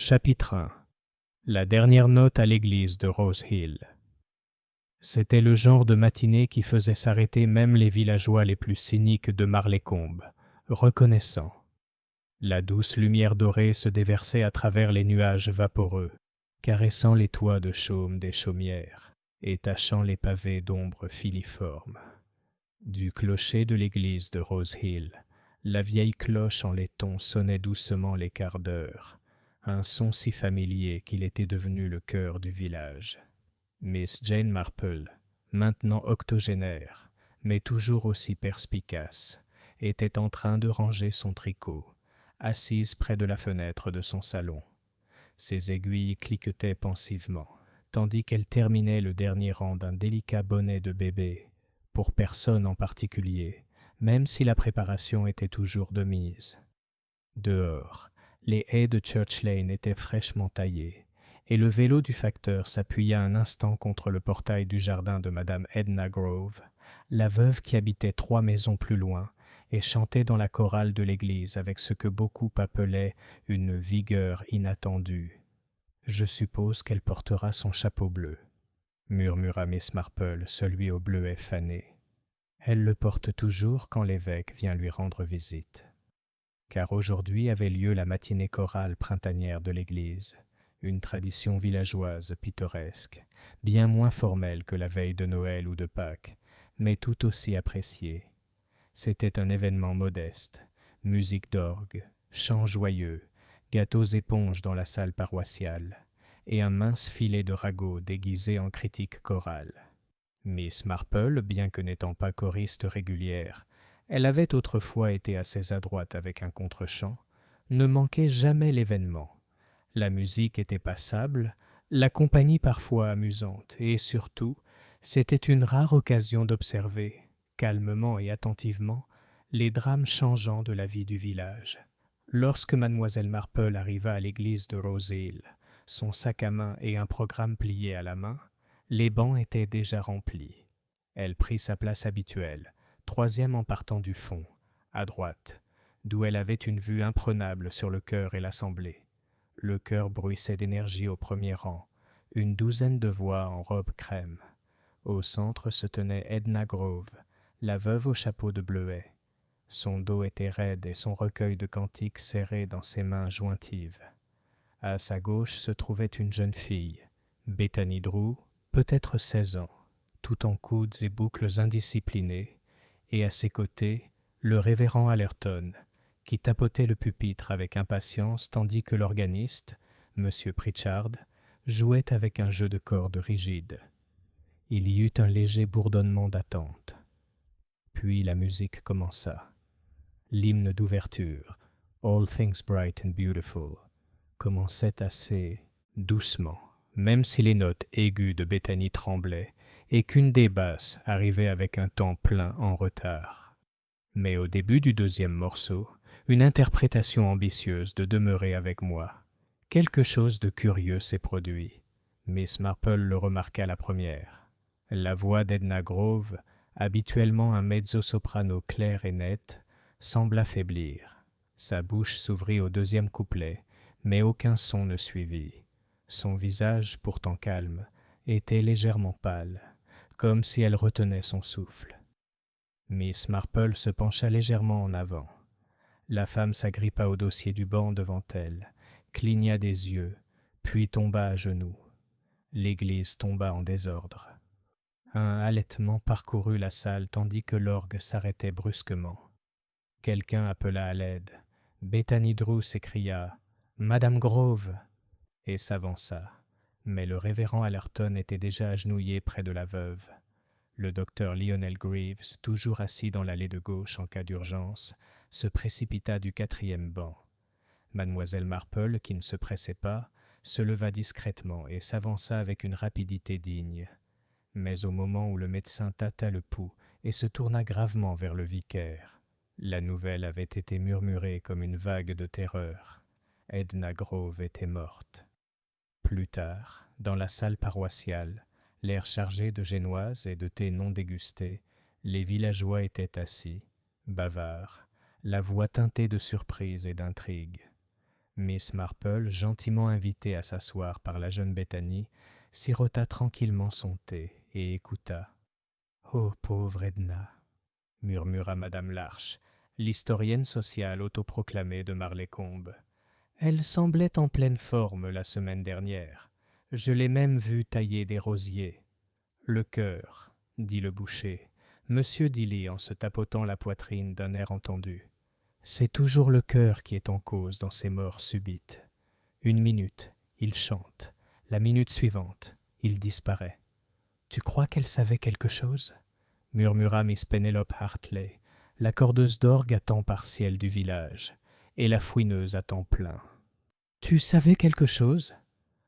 Chapitre 1. La dernière note à l'église de Rose Hill. C'était le genre de matinée qui faisait s'arrêter même les villageois les plus cyniques de Marlécombe, reconnaissants. La douce lumière dorée se déversait à travers les nuages vaporeux, caressant les toits de chaume des chaumières et tachant les pavés d'ombre filiforme. Du clocher de l'église de Rose Hill, la vieille cloche en laiton sonnait doucement les quarts d'heure, un son si familier qu'il était devenu le cœur du village. Miss Jane Marple, maintenant octogénaire, mais toujours aussi perspicace, était en train de ranger son tricot, assise près de la fenêtre de son salon. Ses aiguilles cliquetaient pensivement, tandis qu'elle terminait le dernier rang d'un délicat bonnet de bébé, pour personne en particulier, même si la préparation était toujours de mise. Dehors, les haies de Church Lane étaient fraîchement taillées, et le vélo du facteur s'appuya un instant contre le portail du jardin de Madame Edna Grove, la veuve qui habitait 3 maisons plus loin et chantait dans la chorale de l'église avec ce que beaucoup appelaient une vigueur inattendue. « Je suppose qu'elle portera son chapeau bleu, » murmura Miss Marple, celui au bleuet fané. « Elle le porte toujours quand l'évêque vient lui rendre visite. » Car aujourd'hui avait lieu la matinée chorale printanière de l'église, une tradition villageoise pittoresque, bien moins formelle que la veille de Noël ou de Pâques, mais tout aussi appréciée. C'était un événement modeste, musique d'orgue, chants joyeux, gâteaux éponges dans la salle paroissiale, et un mince filet de ragots déguisé en critique chorale. Miss Marple, bien que n'étant pas choriste régulière, elle avait autrefois été assez adroite avec un contre-champ, ne manquait jamais l'événement. La musique était passable, la compagnie parfois amusante, et surtout, c'était une rare occasion d'observer, calmement et attentivement, les drames changeants de la vie du village. Lorsque mademoiselle Marple arriva à l'église de Rose Hill, son sac à main et un programme plié à la main, les bancs étaient déjà remplis. Elle prit sa place habituelle, 3e en partant du fond, à droite, d'où elle avait une vue imprenable sur le chœur et l'assemblée. Le chœur bruissait d'énergie au premier rang, une douzaine de voix en robe crème. Au centre se tenait Edna Grove, la veuve au chapeau de bleuet. Son dos était raide et son recueil de cantiques serré dans ses mains jointives. À sa gauche se trouvait une jeune fille, Bethany Drew, peut-être 16 ans, tout en coudes et boucles indisciplinées, et à ses côtés, le révérend Allerton, qui tapotait le pupitre avec impatience tandis que l'organiste, M. Pritchard, jouait avec un jeu de cordes rigide. Il y eut un léger bourdonnement d'attente. Puis la musique commença. L'hymne d'ouverture, « All Things Bright and Beautiful », commençait assez doucement, même si les notes aiguës de Bethany tremblaient et qu'une des basses arrivait avec un temps plein en retard. Mais au début du 2e morceau, une interprétation ambitieuse de demeurer avec moi. Quelque chose de curieux s'est produit. Miss Marple le remarqua la première. La voix d'Edna Grove, habituellement un mezzo-soprano clair et net, sembla faiblir. Sa bouche s'ouvrit au 2e couplet, mais aucun son ne suivit. Son visage, pourtant calme, était légèrement pâle, comme si elle retenait son souffle. Miss Marple se pencha légèrement en avant. La femme s'agrippa au dossier du banc devant elle, cligna des yeux, puis tomba à genoux. L'église tomba en désordre. Un halètement parcourut la salle tandis que l'orgue s'arrêtait brusquement. Quelqu'un appela à l'aide. Bethany Drew s'écria « Madame Grove !» et s'avança. Mais le révérend Allerton était déjà agenouillé près de la veuve. Le docteur Lionel Greaves, toujours assis dans l'allée de gauche en cas d'urgence, se précipita du 4e banc. Mademoiselle Marple, qui ne se pressait pas, se leva discrètement et s'avança avec une rapidité digne. Mais au moment où le médecin tâta le pouls et se tourna gravement vers le vicaire, la nouvelle avait été murmurée comme une vague de terreur. Edna Grove était morte. Plus tard, dans la salle paroissiale, l'air chargé de génoises et de thé non dégusté, les villageois étaient assis, bavards, la voix teintée de surprise et d'intrigue. Miss Marple, gentiment invitée à s'asseoir par la jeune Bethany, sirota tranquillement son thé et écouta. « Oh, pauvre Edna !» murmura Madame Larche, l'historienne sociale autoproclamée de Marleycombe. « Elle semblait en pleine forme la semaine dernière. Je l'ai même vue tailler des rosiers. »« Le cœur, » dit le boucher, Monsieur Dilly en se tapotant la poitrine d'un air entendu. « C'est toujours le cœur qui est en cause dans ces morts subites. Une minute, il chante. La minute suivante, il disparaît. »« Tu crois qu'elle savait quelque chose ?» murmura Miss Penelope Hartley, la cordeuse d'orgue à temps partiel du village, et la fouineuse à temps plein. « Tu savais quelque chose ?»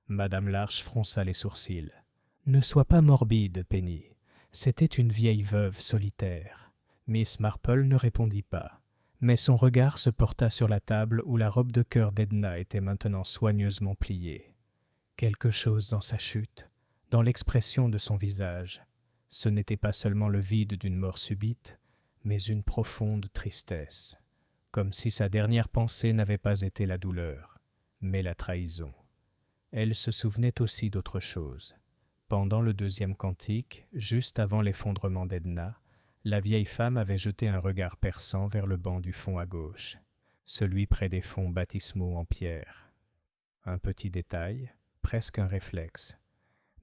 Madame Larche fronça les sourcils. « Ne sois pas morbide, Penny. C'était une vieille veuve solitaire. » Miss Marple ne répondit pas, mais son regard se porta sur la table où la robe de cœur d'Edna était maintenant soigneusement pliée. Quelque chose dans sa chute, dans l'expression de son visage. Ce n'était pas seulement le vide d'une mort subite, mais une profonde tristesse, comme si sa dernière pensée n'avait pas été la douleur, mais la trahison. Elle se souvenait aussi d'autre chose. Pendant le deuxième cantique, juste avant l'effondrement d'Edna, la vieille femme avait jeté un regard perçant vers le banc du fond à gauche, celui près des fonds baptismaux en pierre. Un petit détail, presque un réflexe,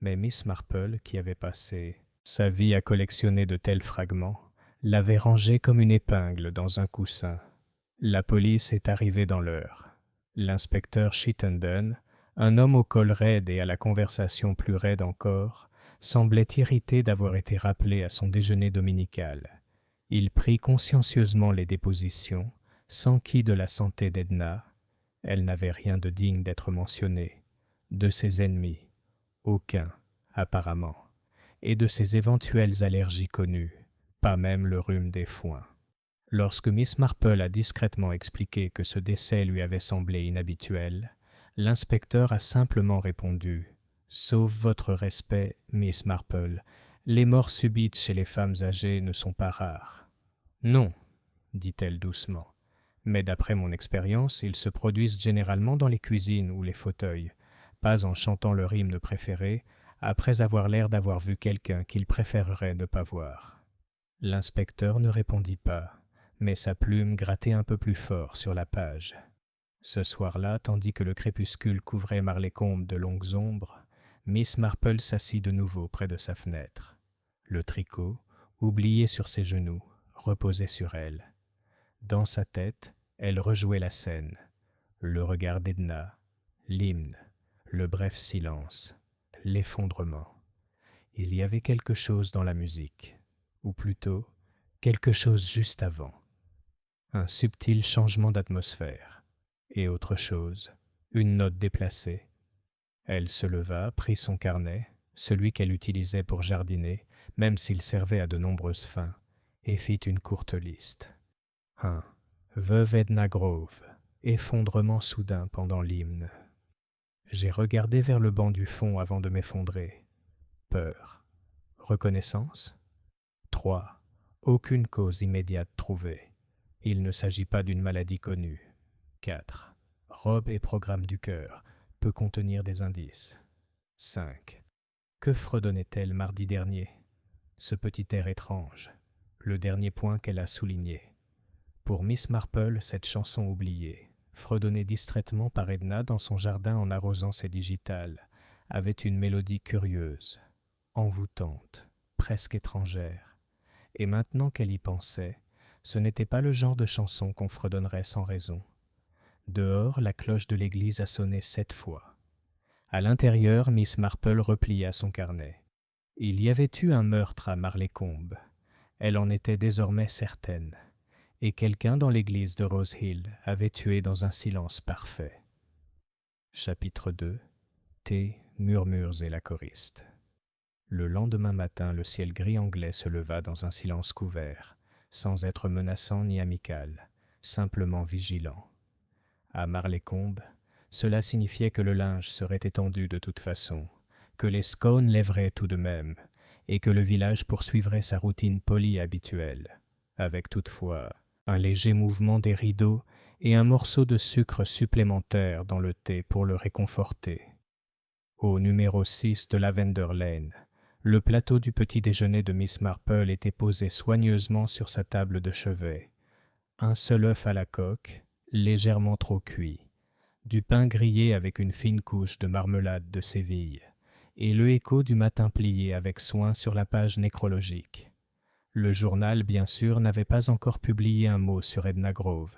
mais Miss Marple, qui avait passé sa vie à collectionner de tels fragments, l'avait rangé comme une épingle dans un coussin. La police est arrivée dans l'heure. L'inspecteur Chittenden, un homme au col raide et à la conversation plus raide encore, semblait irrité d'avoir été rappelé à son déjeuner dominical. Il prit consciencieusement les dépositions, s'enquit de la santé d'Edna. Elle n'avait rien de digne d'être mentionné. De ses ennemis, aucun, apparemment, et de ses éventuelles allergies connues, pas même le rhume des foins. Lorsque Miss Marple a discrètement expliqué que ce décès lui avait semblé inhabituel, l'inspecteur a simplement répondu « Sauf votre respect, Miss Marple, les morts subites chez les femmes âgées ne sont pas rares. »« Non, » dit-elle doucement, « mais d'après mon expérience, ils se produisent généralement dans les cuisines ou les fauteuils, pas en chantant leur hymne préféré, après avoir l'air d'avoir vu quelqu'un qu'ils préféreraient ne pas voir. » L'inspecteur ne répondit pas, mais sa plume grattait un peu plus fort sur la page. Ce soir-là, tandis que le crépuscule couvrait Marleycombe de longues ombres, Miss Marple s'assit de nouveau près de sa fenêtre. Le tricot, oublié sur ses genoux, reposait sur elle. Dans sa tête, elle rejouait la scène, le regard d'Edna, l'hymne, le bref silence, l'effondrement. Il y avait quelque chose dans la musique, ou plutôt, quelque chose juste avant. Un subtil changement d'atmosphère, et autre chose, une note déplacée. Elle se leva, prit son carnet, celui qu'elle utilisait pour jardiner, même s'il servait à de nombreuses fins, et fit une courte liste. 1. Veuve Edna Grove, effondrement soudain pendant l'hymne. J'ai regardé vers le banc du fond avant de m'effondrer. Peur. Reconnaissance. 3. Aucune cause immédiate trouvée. Il ne s'agit pas d'une maladie connue. 4. Robe et programme du cœur peut contenir des indices. 5. Que fredonnait-elle mardi dernier? Ce petit air étrange, le dernier point qu'elle a souligné. Pour Miss Marple, cette chanson oubliée, fredonnée distraitement par Edna dans son jardin en arrosant ses digitales, avait une mélodie curieuse, envoûtante, presque étrangère. Et maintenant qu'elle y pensait, ce n'était pas le genre de chanson qu'on fredonnerait sans raison. Dehors, la cloche de l'église a sonné 7 fois. À l'intérieur, Miss Marple replia son carnet. Il y avait eu un meurtre à Marleycombe. Elle en était désormais certaine. Et quelqu'un dans l'église de Rose Hill avait tué dans un silence parfait. Chapitre 2. Thé, murmures et la choriste. Le lendemain matin, le ciel gris anglais se leva dans un silence couvert, sans être menaçant ni amical, simplement vigilant. À Marleycombe, cela signifiait que le linge serait étendu de toute façon, que les scones lèveraient tout de même, et que le village poursuivrait sa routine polie habituelle, avec toutefois un léger mouvement des rideaux et un morceau de sucre supplémentaire dans le thé pour le réconforter. Au numéro 6 de Lavender Lane, le plateau du petit déjeuner de Miss Marple était posé soigneusement sur sa table de chevet. Un seul œuf à la coque, légèrement trop cuit, du pain grillé avec une fine couche de marmelade de Séville, et le Écho du matin plié avec soin sur la page nécrologique. Le journal, bien sûr, n'avait pas encore publié un mot sur Edna Grove.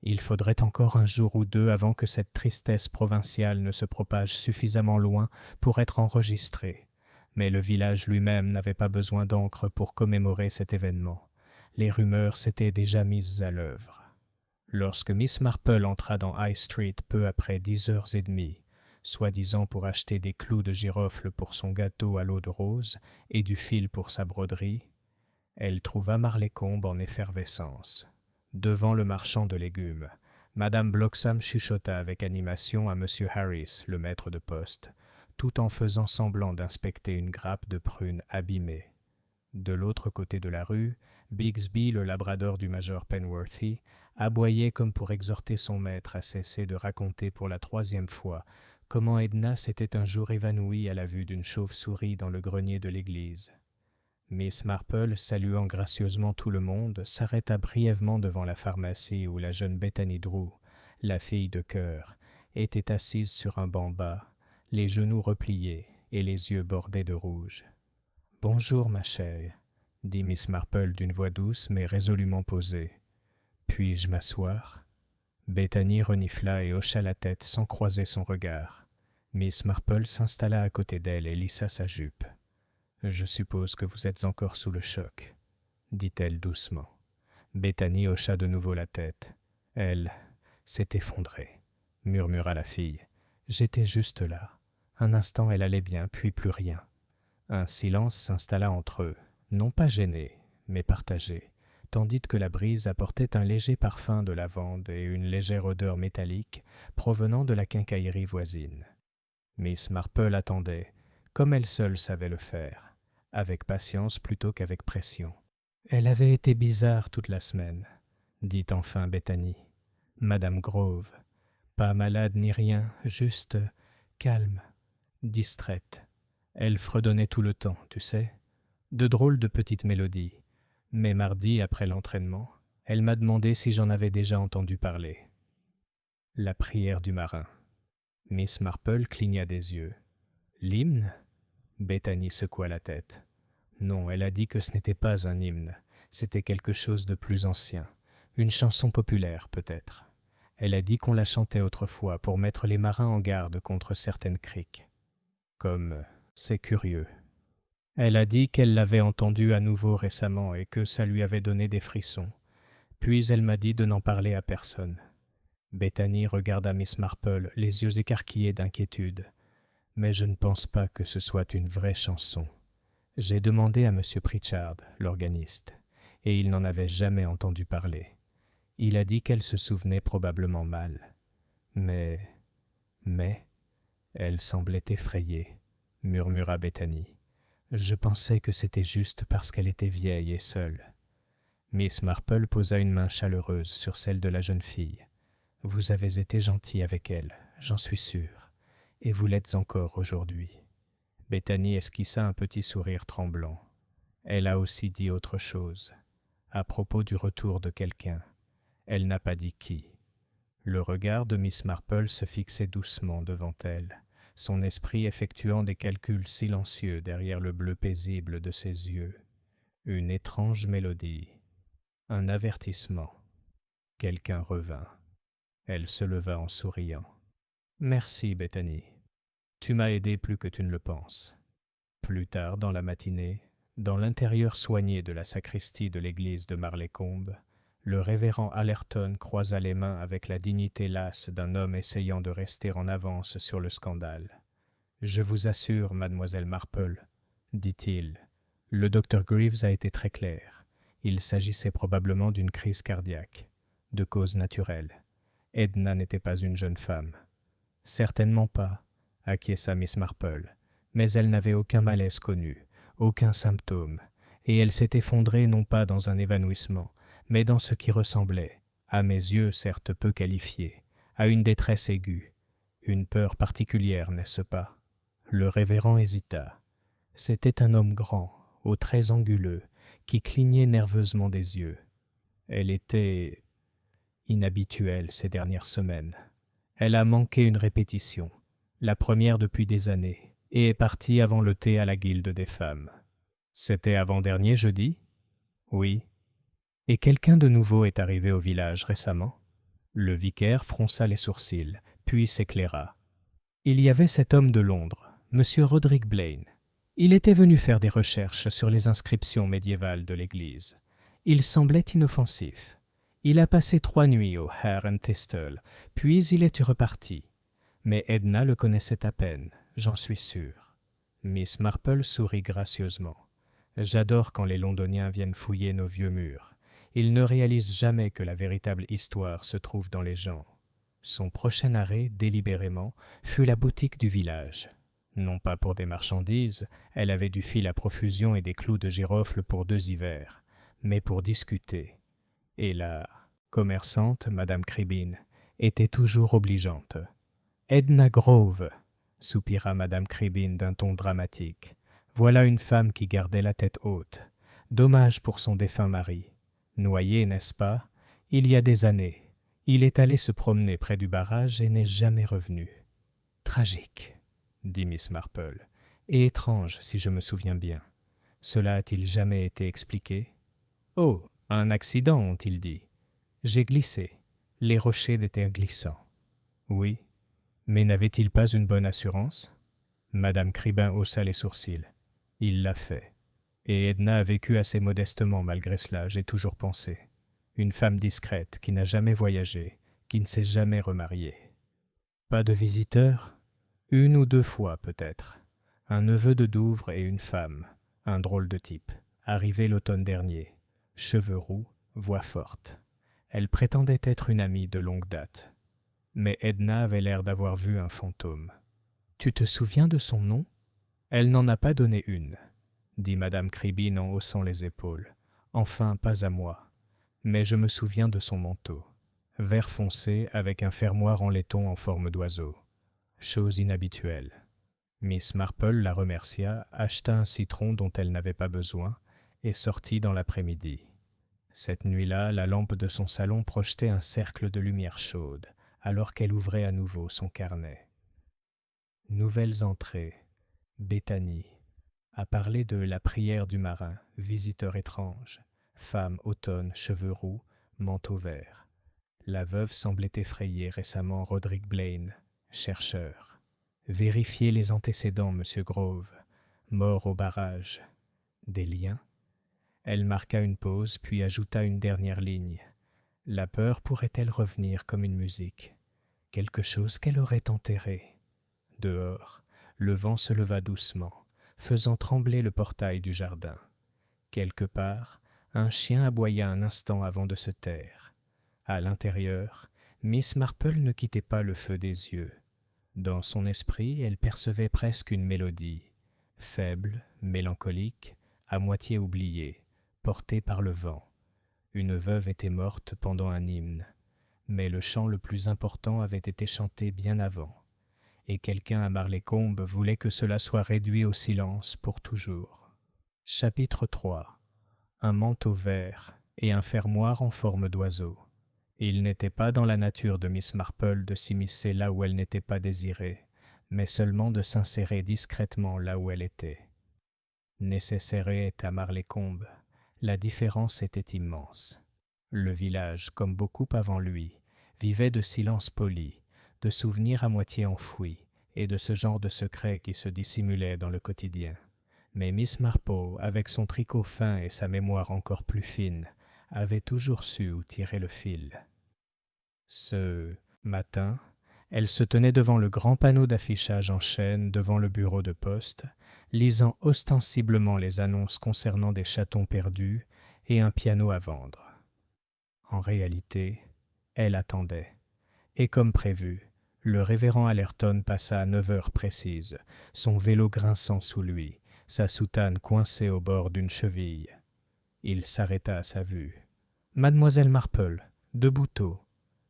Il faudrait encore un jour ou deux avant que cette tristesse provinciale ne se propage suffisamment loin pour être enregistrée. Mais le village lui-même n'avait pas besoin d'encre pour commémorer cet événement. Les rumeurs s'étaient déjà mises à l'œuvre. Lorsque Miss Marple entra dans High Street peu après 10h30, soi-disant pour acheter des clous de girofle pour son gâteau à l'eau de rose et du fil pour sa broderie, elle trouva Marlécombe en effervescence. Devant le marchand de légumes, Madame Bloxham chuchota avec animation à M. Harris, le maître de poste, tout en faisant semblant d'inspecter une grappe de prunes abîmée. De l'autre côté de la rue, Bigsby, le labrador du major Penworthy, aboyait comme pour exhorter son maître à cesser de raconter pour la 3e fois comment Edna s'était un jour évanouie à la vue d'une chauve-souris dans le grenier de l'église. Miss Marple, saluant gracieusement tout le monde, s'arrêta brièvement devant la pharmacie où la jeune Bethany Drew, la fille de chœur, était assise sur un banc bas, les genoux repliés et les yeux bordés de rouge. « Bonjour, ma chère, » dit Miss Marple d'une voix douce mais résolument posée. « Puis-je m'asseoir » Bethany renifla et hocha la tête sans croiser son regard. Miss Marple s'installa à côté d'elle et lissa sa jupe. « Je suppose que vous êtes encore sous le choc, » dit-elle doucement. Bethany hocha de nouveau la tête. « Elle s'est effondrée, » murmura la fille. « J'étais juste là. Un instant elle allait bien, puis plus rien. » Un silence s'installa entre eux, non pas gêné, mais partagé, tandis que la brise apportait un léger parfum de lavande et une légère odeur métallique provenant de la quincaillerie voisine. Miss Marple attendait, comme elle seule savait le faire, avec patience plutôt qu'avec pression. « Elle avait été bizarre toute la semaine, » dit enfin Bethany. « Madame Grove, pas malade ni rien, juste calme, distraite. Elle fredonnait tout le temps, tu sais, de drôles de petites mélodies. Mais mardi, après l'entraînement, elle m'a demandé si j'en avais déjà entendu parler. La prière du marin. » Miss Marple cligna des yeux. « L'hymne » Bethany secoua la tête. « Non, elle a dit que ce n'était pas un hymne, c'était quelque chose de plus ancien, une chanson populaire peut-être. Elle a dit qu'on la chantait autrefois pour mettre les marins en garde contre certaines criques. Comme c'est curieux. Elle a dit qu'elle l'avait entendue à nouveau récemment et que ça lui avait donné des frissons. Puis elle m'a dit de n'en parler à personne. » Bethany regarda Miss Marple, les yeux écarquillés d'inquiétude. « Mais je ne pense pas que ce soit une vraie chanson. J'ai demandé à M. Pritchard, l'organiste, et il n'en avait jamais entendu parler. Il a dit qu'elle se souvenait probablement mal. Mais... Elle semblait effrayée, murmura Bethany. Je pensais que c'était juste parce qu'elle était vieille et seule. » Miss Marple posa une main chaleureuse sur celle de la jeune fille. « Vous avez été gentil avec elle, j'en suis sûre, et vous l'êtes encore aujourd'hui. » Bethany esquissa un petit sourire tremblant. Elle a aussi dit autre chose, à propos du retour de quelqu'un. Elle n'a pas dit qui. Le regard de Miss Marple se fixait doucement devant elle, son esprit effectuant des calculs silencieux derrière le bleu paisible de ses yeux. Une étrange mélodie. Un avertissement. Quelqu'un revint. Elle se leva en souriant. « Merci, Bethany. Tu m'as aidé plus que tu ne le penses. » Plus tard dans la matinée, dans l'intérieur soigné de la sacristie de l'église de Marlécombe, le révérend Allerton croisa les mains avec la dignité lasse d'un homme essayant de rester en avance sur le scandale. « Je vous assure, mademoiselle Marple, » dit-il, « le docteur Greaves a été très clair. Il s'agissait probablement d'une crise cardiaque, de cause naturelle. Edna n'était pas une jeune femme. »« Certainement pas, » acquiesça Miss Marple, « mais elle n'avait aucun malaise connu, aucun symptôme, et elle s'est effondrée non pas dans un évanouissement, mais dans ce qui ressemblait À mes yeux, certes peu qualifiée, à une détresse aiguë, une peur particulière, n'est-ce pas? Le révérend hésita. C'était un homme grand, aux traits anguleux, qui clignait nerveusement des yeux. Elle était inhabituelle ces dernières semaines. Elle a manqué une répétition, la première depuis des années, et est partie avant le thé à la guilde des femmes. C'était avant-dernier jeudi? Oui. Et quelqu'un de nouveau est arrivé au village récemment? Le vicaire fronça les sourcils, puis s'éclaira. Il y avait cet homme de Londres, M. Roderick Blaine. Il était venu faire des recherches sur les inscriptions médiévales de l'église. Il semblait inoffensif. Il a passé 3 nuits au Hare and Thistle, puis il est reparti. Mais Edna le connaissait à peine, j'en suis sûr. Miss Marple sourit gracieusement. J'adore quand les Londoniens viennent fouiller nos vieux murs. Ils ne réalisent jamais que la véritable histoire se trouve dans les gens. Son prochain arrêt, délibérément, fut la boutique du village. Non pas pour des marchandises, elle avait du fil à profusion et des clous de girofle pour 2 hivers, mais pour discuter. Et la commerçante, Madame Cribine, était toujours obligeante. « Edna Grove !» soupira Madame Cribine d'un ton dramatique. « Voilà une femme qui gardait la tête haute. Dommage pour son défunt mari. Noyé, n'est-ce pas? Il y a des années. Il est allé se promener près du barrage et n'est jamais revenu. »« Tragique, » dit Miss Marple, « et étrange, si je me souviens bien. Cela a-t-il jamais été expliqué? »« Oh, un accident, ont-ils dit. J'ai glissé. Les rochers étaient glissants. »« Oui. Mais n'avait-il pas une bonne assurance? » Madame Cribin haussa les sourcils. « Il l'a fait. Et Edna a vécu assez modestement malgré cela, j'ai toujours pensé. Une femme discrète, qui n'a jamais voyagé, qui ne s'est jamais remariée. Pas de visiteurs? 1 ou 2 fois peut-être. Un neveu de Douvres et une femme, un drôle de type, arrivé l'automne dernier. Cheveux roux, voix forte. Elle prétendait être une amie de longue date. Mais Edna avait l'air d'avoir vu un fantôme. « Tu te souviens de son nom? » « Elle n'en a pas donné une, » dit Madame Cribine en haussant les épaules. « Enfin, pas à moi. Mais je me souviens de son manteau. Vert foncé avec un fermoir en laiton en forme d'oiseau. Chose inhabituelle. » Miss Marple la remercia, acheta un citron dont elle n'avait pas besoin et sortit dans l'après-midi. Cette nuit-là, la lampe de son salon projetait un cercle de lumière chaude, alors qu'elle ouvrait à nouveau son carnet. Nouvelles entrées. Béthanie a parlé de la prière du marin, visiteur étrange, femme automne, cheveux roux, manteau vert. La veuve semblait effrayer récemment Roderick Blaine, chercheur. Vérifiez les antécédents, Monsieur Grove. Mort au barrage. Des liens? Elle marqua une pause, puis ajouta une dernière ligne. La peur pourrait-elle revenir comme une musique? Quelque chose qu'elle aurait enterré. Dehors, le vent se leva doucement, faisant trembler le portail du jardin. Quelque part, un chien aboya un instant avant de se taire. À l'intérieur, Miss Marple ne quittait pas le feu des yeux. Dans son esprit, elle percevait presque une mélodie, faible, mélancolique, à moitié oubliée, portée par le vent. Une veuve était morte pendant un hymne, mais le chant le plus important avait été chanté bien avant. Et quelqu'un à Marlécombe voulait que cela soit réduit au silence pour toujours. Chapitre 3. Un manteau vert et un fermoir en forme d'oiseau. Il n'était pas dans la nature de Miss Marple de s'immiscer là où elle n'était pas désirée, mais seulement de s'insérer discrètement là où elle était. Nécessaire à Marlécombe, la différence était immense. Le village, comme beaucoup avant lui, vivait de silence poli, de souvenirs à moitié enfouis et de ce genre de secrets qui se dissimulaient dans le quotidien. Mais Miss Marple, avec son tricot fin et sa mémoire encore plus fine, avait toujours su où tirer le fil. Ce matin, elle se tenait devant le grand panneau d'affichage en chêne devant le bureau de poste, lisant ostensiblement les annonces concernant des chatons perdus et un piano à vendre. En réalité, elle attendait. Et comme prévu, le révérend Allerton passa à 9 heures précises, son vélo grinçant sous lui, sa soutane coincée au bord d'une cheville. Il s'arrêta à sa vue. « Mademoiselle Marple, De Buteau.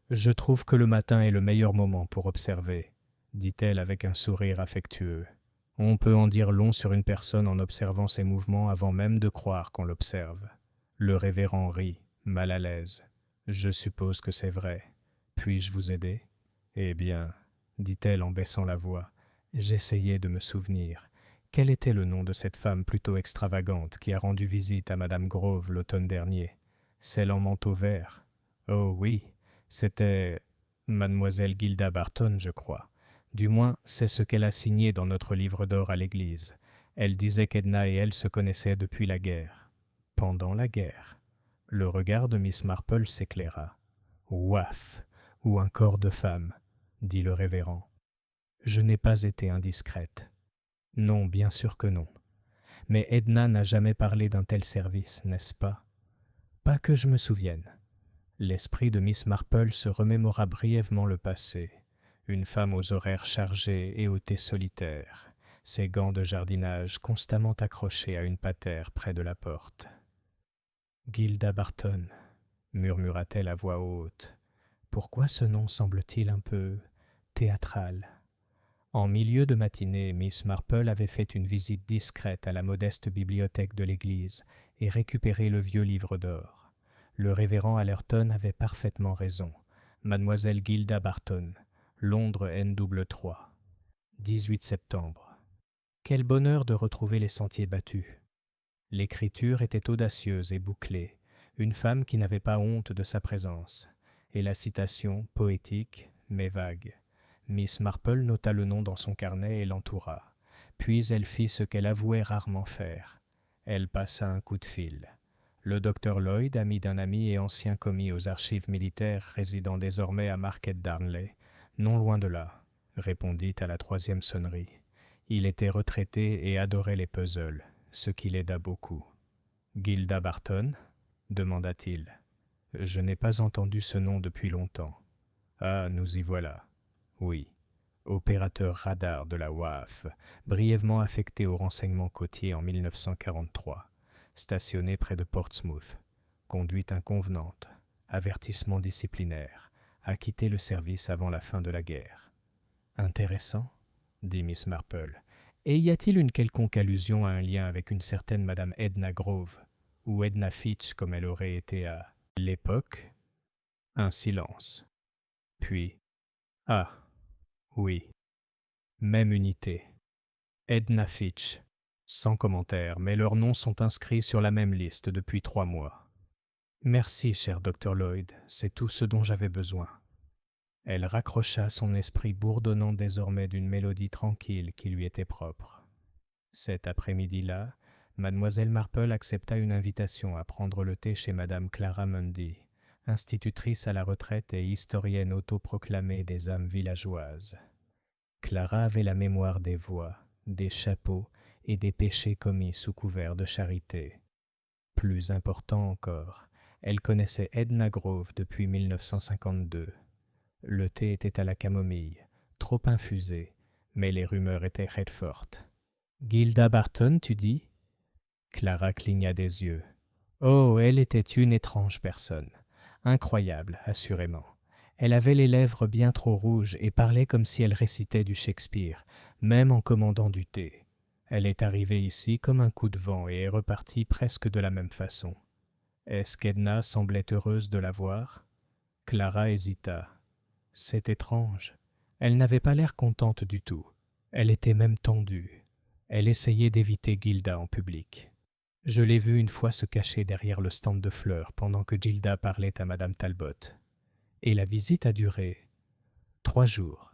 Je trouve que le matin est le meilleur moment pour observer, dit-elle avec un sourire affectueux. On peut en dire long sur une personne en observant ses mouvements avant même de croire qu'on l'observe. Le révérend rit, mal à l'aise. Je suppose que c'est vrai. Puis-je vous aider? Eh bien, dit-elle en baissant la voix, j'essayais de me souvenir. Quel était le nom de cette femme plutôt extravagante qui a rendu visite à Madame Grove l'automne dernier? Celle en manteau vert? Oh oui, c'était Mademoiselle Gilda Barton, je crois. Du moins, c'est ce qu'elle a signé dans notre livre d'or à l'église. Elle disait qu'Edna et elle se connaissaient depuis la guerre. Pendant la guerre. Le regard de Miss Marple s'éclaira. Ouaf, ou un corps de femme, dit le révérend. Je n'ai pas été indiscrète. Non, bien sûr que non. Mais Edna n'a jamais parlé d'un tel service, n'est-ce pas? Pas que je me souvienne. L'esprit de Miss Marple se remémora brièvement le passé. Une femme aux horaires chargés et au thé solitaire, ses gants de jardinage constamment accrochés à une patère près de la porte. Gilda Barton, murmura-t-elle à voix haute. Pourquoi ce nom semble-t-il un peu théâtral? En milieu de matinée, Miss Marple avait fait une visite discrète à la modeste bibliothèque de l'église et récupéré le vieux livre d'or. Le révérend Allerton avait parfaitement raison. Mademoiselle Gilda Barton, Londres N3, 18 septembre. Quel bonheur de retrouver les sentiers battus. L'écriture était audacieuse et bouclée, une femme qui n'avait pas honte de sa présence, et la citation poétique mais vague. Miss Marple nota le nom dans son carnet et l'entoura. Puis elle fit ce qu'elle avouait rarement faire. Elle passa un coup de fil. Le docteur Lloyd, ami d'un ami et ancien commis aux archives militaires résidant désormais à Market Darnley, non loin de là, répondit à la troisième sonnerie. Il était retraité et adorait les puzzles, ce qui l'aida beaucoup. Gilda Barton? Demanda-t-il. Je n'ai pas entendu ce nom depuis longtemps. Ah, nous y voilà. Oui. Opérateur radar de la WAAF, brièvement affecté au renseignement côtier en 1943. Stationné près de Portsmouth. Conduite inconvenante. Avertissement disciplinaire. A quitté le service avant la fin de la guerre. Intéressant, dit Miss Marple. Et y a-t-il une quelconque allusion à un lien avec une certaine Madame Edna Grove, ou Edna Fitch comme elle aurait été à l'époque? Un silence. Puis, ah, oui, même unité. Edna Fitch. Sans commentaire, mais leurs noms sont inscrits sur la même liste depuis 3 mois. Merci, cher Dr. Lloyd, c'est tout ce dont j'avais besoin. Elle raccrocha son esprit bourdonnant désormais d'une mélodie tranquille qui lui était propre. Cet après-midi-là, Mademoiselle Marple accepta une invitation à prendre le thé chez Madame Clara Mundy, institutrice à la retraite et historienne autoproclamée des âmes villageoises. Clara avait la mémoire des voix, des chapeaux et des péchés commis sous couvert de charité. Plus important encore, elle connaissait Edna Grove depuis 1952. Le thé était à la camomille, trop infusé, mais les rumeurs étaient très fortes. « Gilda Barton, tu dis ?» Clara cligna des yeux. Oh, elle était une étrange personne. Incroyable, assurément. Elle avait les lèvres bien trop rouges et parlait comme si elle récitait du Shakespeare, même en commandant du thé. Elle est arrivée ici comme un coup de vent et est repartie presque de la même façon. Est-ce qu'Edna semblait heureuse de la voir? Clara hésita. C'est étrange. Elle n'avait pas l'air contente du tout. Elle était même tendue. Elle essayait d'éviter Gilda en public. Je l'ai vue une fois se cacher derrière le stand de fleurs pendant que Gilda parlait à Madame Talbot. Et la visite a duré 3 jours.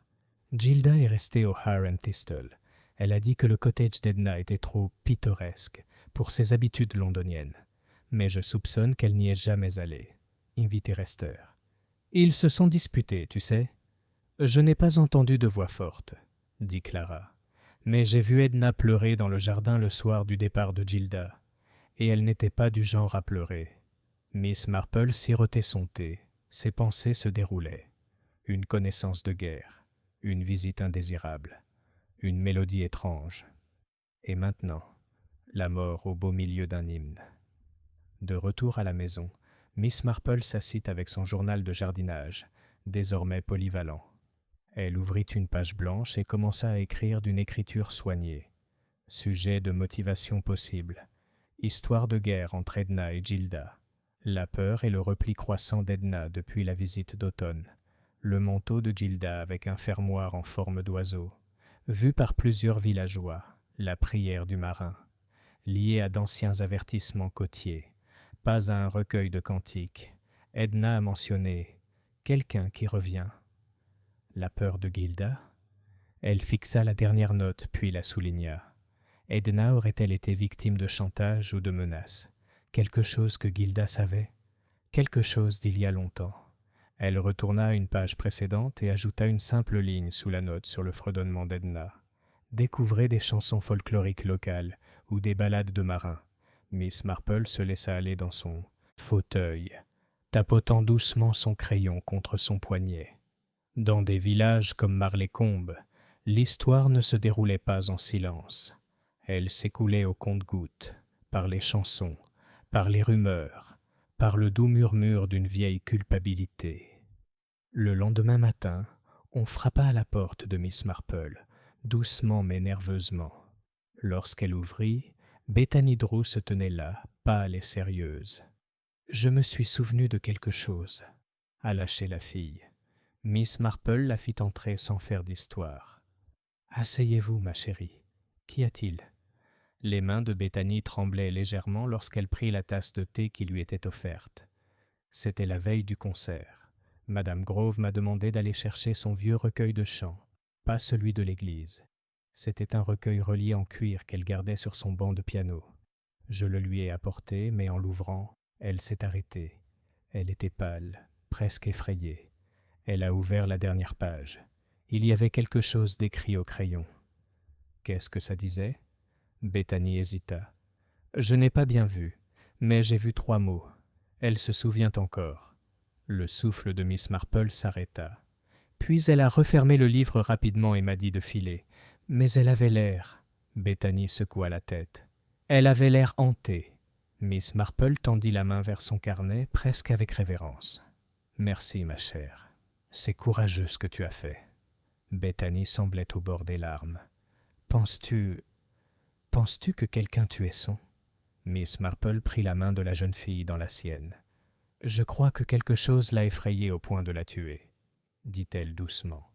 Gilda est restée au Hare and Thistle. Elle a dit que le cottage d'Edna était trop pittoresque pour ses habitudes londoniennes. Mais je soupçonne qu'elle n'y est jamais allée. Invité resteur. Ils se sont disputés, tu sais. Je n'ai pas entendu de voix forte, dit Clara. Mais j'ai vu Edna pleurer dans le jardin le soir du départ de Gilda. Et elle n'était pas du genre à pleurer. Miss Marple sirotait son thé. Ses pensées se déroulaient. Une connaissance de guerre, une visite indésirable, une mélodie étrange. Et maintenant, la mort au beau milieu d'un hymne. De retour à la maison, Miss Marple s'assit avec son journal de jardinage, désormais polyvalent. Elle ouvrit une page blanche et commença à écrire d'une écriture soignée. Sujet de motivation possible. Histoire de guerre entre Edna et Gilda. La peur et le repli croissant d'Edna depuis la visite d'automne. Le manteau de Gilda avec un fermoir en forme d'oiseau. Vu par plusieurs villageois. La prière du marin. Lié à d'anciens avertissements côtiers. Pas à un recueil de cantiques. Edna a mentionné « quelqu'un qui revient ». La peur de Gilda? Elle fixa la dernière note puis la souligna. Edna aurait-elle été victime de chantage ou de menaces? Quelque chose que Gilda savait? Quelque chose d'il y a longtemps. Elle retourna à une page précédente et ajouta une simple ligne sous la note sur le fredonnement d'Edna. Découvrez des chansons folkloriques locales ou des ballades de marins. Miss Marple se laissa aller dans son fauteuil, tapotant doucement son crayon contre son poignet. Dans des villages comme Marlécombe, l'histoire ne se déroulait pas en silence. Elle s'écoulait au compte-gouttes, par les chansons, par les rumeurs, par le doux murmure d'une vieille culpabilité. Le lendemain matin, on frappa à la porte de Miss Marple, doucement mais nerveusement. Lorsqu'elle ouvrit, Bethany Drew se tenait là, pâle et sérieuse. « Je me suis souvenu de quelque chose », a lâché la fille. Miss Marple la fit entrer sans faire d'histoire. « Asseyez-vous, ma chérie. Qu'y a-t-il » Les mains de Bethany tremblaient légèrement lorsqu'elle prit la tasse de thé qui lui était offerte. C'était la veille du concert. Madame Grove m'a demandé d'aller chercher son vieux recueil de chants, pas celui de l'église. C'était un recueil relié en cuir qu'elle gardait sur son banc de piano. Je le lui ai apporté, mais en l'ouvrant, elle s'est arrêtée. Elle était pâle, presque effrayée. Elle a ouvert la dernière page. Il y avait quelque chose d'écrit au crayon. Qu'est-ce que ça disait ? Bethany hésita. Je n'ai pas bien vu, mais j'ai vu 3 mots. Elle se souvient encore. Le souffle de Miss Marple s'arrêta. Puis elle a refermé le livre rapidement et m'a dit de filer. Mais elle avait l'air... Bethany secoua la tête. Elle avait l'air hantée. Miss Marple tendit la main vers son carnet, presque avec révérence. Merci, ma chère. C'est courageux ce que tu as fait. Bethany semblait au bord des larmes. Penses-tu que quelqu'un tuait son? Miss Marple prit la main de la jeune fille dans la sienne. Je crois que quelque chose l'a effrayée au point de la tuer, dit-elle doucement.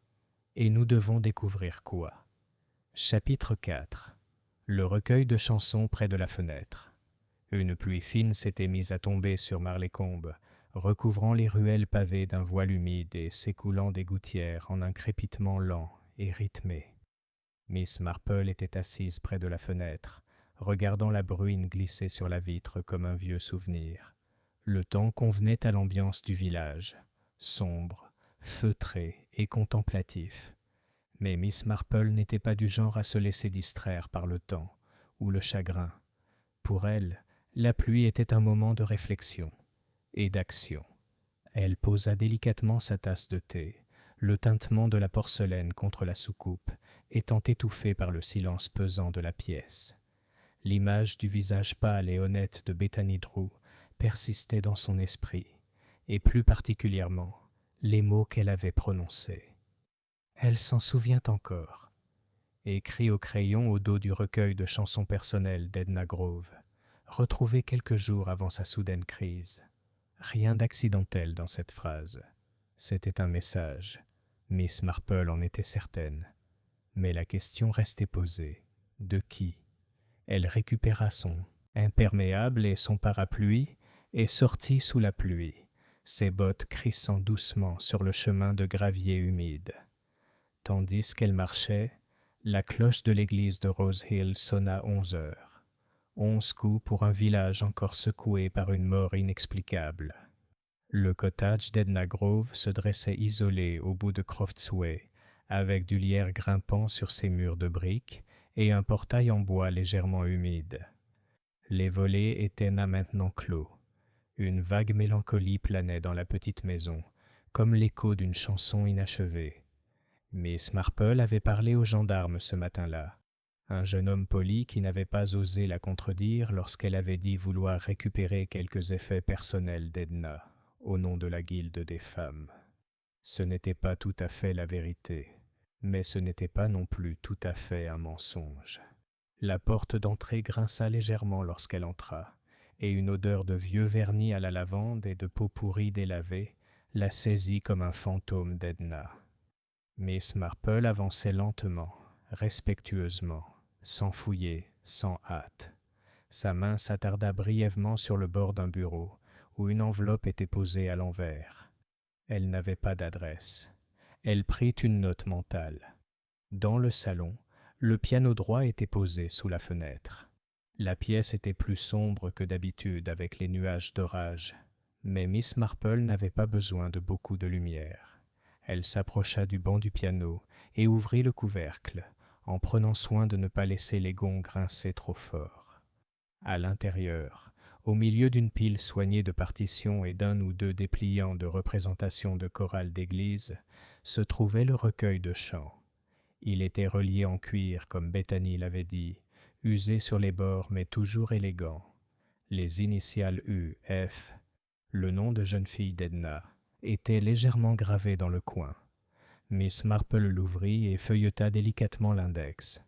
Et nous devons découvrir quoi. Chapitre 4. Le recueil de chansons près de la fenêtre. Une pluie fine s'était mise à tomber sur Marlécombe, recouvrant les ruelles pavées d'un voile humide et s'écoulant des gouttières en un crépitement lent et rythmé. Miss Marple était assise près de la fenêtre, regardant la bruine glisser sur la vitre comme un vieux souvenir. Le temps convenait à l'ambiance du village, sombre, feutré et contemplatif. Mais Miss Marple n'était pas du genre à se laisser distraire par le temps ou le chagrin. Pour elle, la pluie était un moment de réflexion et d'action. Elle posa délicatement sa tasse de thé, le tintement de la porcelaine contre la soucoupe étant étouffé par le silence pesant de la pièce. L'image du visage pâle et honnête de Bethany Drew persistait dans son esprit, et plus particulièrement les mots qu'elle avait prononcés. Elle s'en souvient encore, écrit au crayon au dos du recueil de chansons personnelles d'Edna Grove, retrouvé quelques jours avant sa soudaine crise. Rien d'accidentel dans cette phrase. C'était un message. Miss Marple en était certaine. Mais la question restait posée. De qui? Elle récupéra son imperméable et son parapluie et sortit sous la pluie, ses bottes crissant doucement sur le chemin de gravier humide. Tandis qu'elle marchait, la cloche de l'église de Rose Hill sonna 11 heures. 11 coups pour un village encore secoué par une mort inexplicable. Le cottage d'Edna Grove se dressait isolé au bout de Croftsway, avec du lierre grimpant sur ses murs de briques et un portail en bois légèrement humide. Les volets étaient maintenant clos. Une vague mélancolie planait dans la petite maison, comme l'écho d'une chanson inachevée. Miss Marple avait parlé aux gendarmes ce matin-là. un jeune homme poli qui n'avait pas osé la contredire lorsqu'elle avait dit vouloir récupérer quelques effets personnels d'Edna, au nom de la guilde des femmes. Ce n'était pas tout à fait la vérité, mais ce n'était pas non plus tout à fait un mensonge. La porte d'entrée grinça légèrement lorsqu'elle entra, et une odeur de vieux vernis à la lavande et de peau pourrie délavée la saisit comme un fantôme d'Edna. Miss Marple avançait lentement, respectueusement, sans fouiller, sans hâte. Sa main s'attarda brièvement sur le bord d'un bureau, où une enveloppe était posée à l'envers. Elle n'avait pas d'adresse. Elle prit une note mentale. Dans le salon, le piano droit était posé sous la fenêtre. La pièce était plus sombre que d'habitude avec les nuages d'orage, mais Miss Marple n'avait pas besoin de beaucoup de lumière. Elle s'approcha du banc du piano et ouvrit le couvercle, en prenant soin de ne pas laisser les gonds grincer trop fort. À l'intérieur, au milieu d'une pile soignée de partitions et d'un ou deux dépliants de représentations de chorales d'église, se trouvait le recueil de chants. Il était relié en cuir, comme Bethany l'avait dit, usé sur les bords mais toujours élégant. Les initiales U.F., le nom de jeune fille d'Edna, étaient légèrement gravées dans le coin. Miss Marple l'ouvrit et feuilleta délicatement l'index.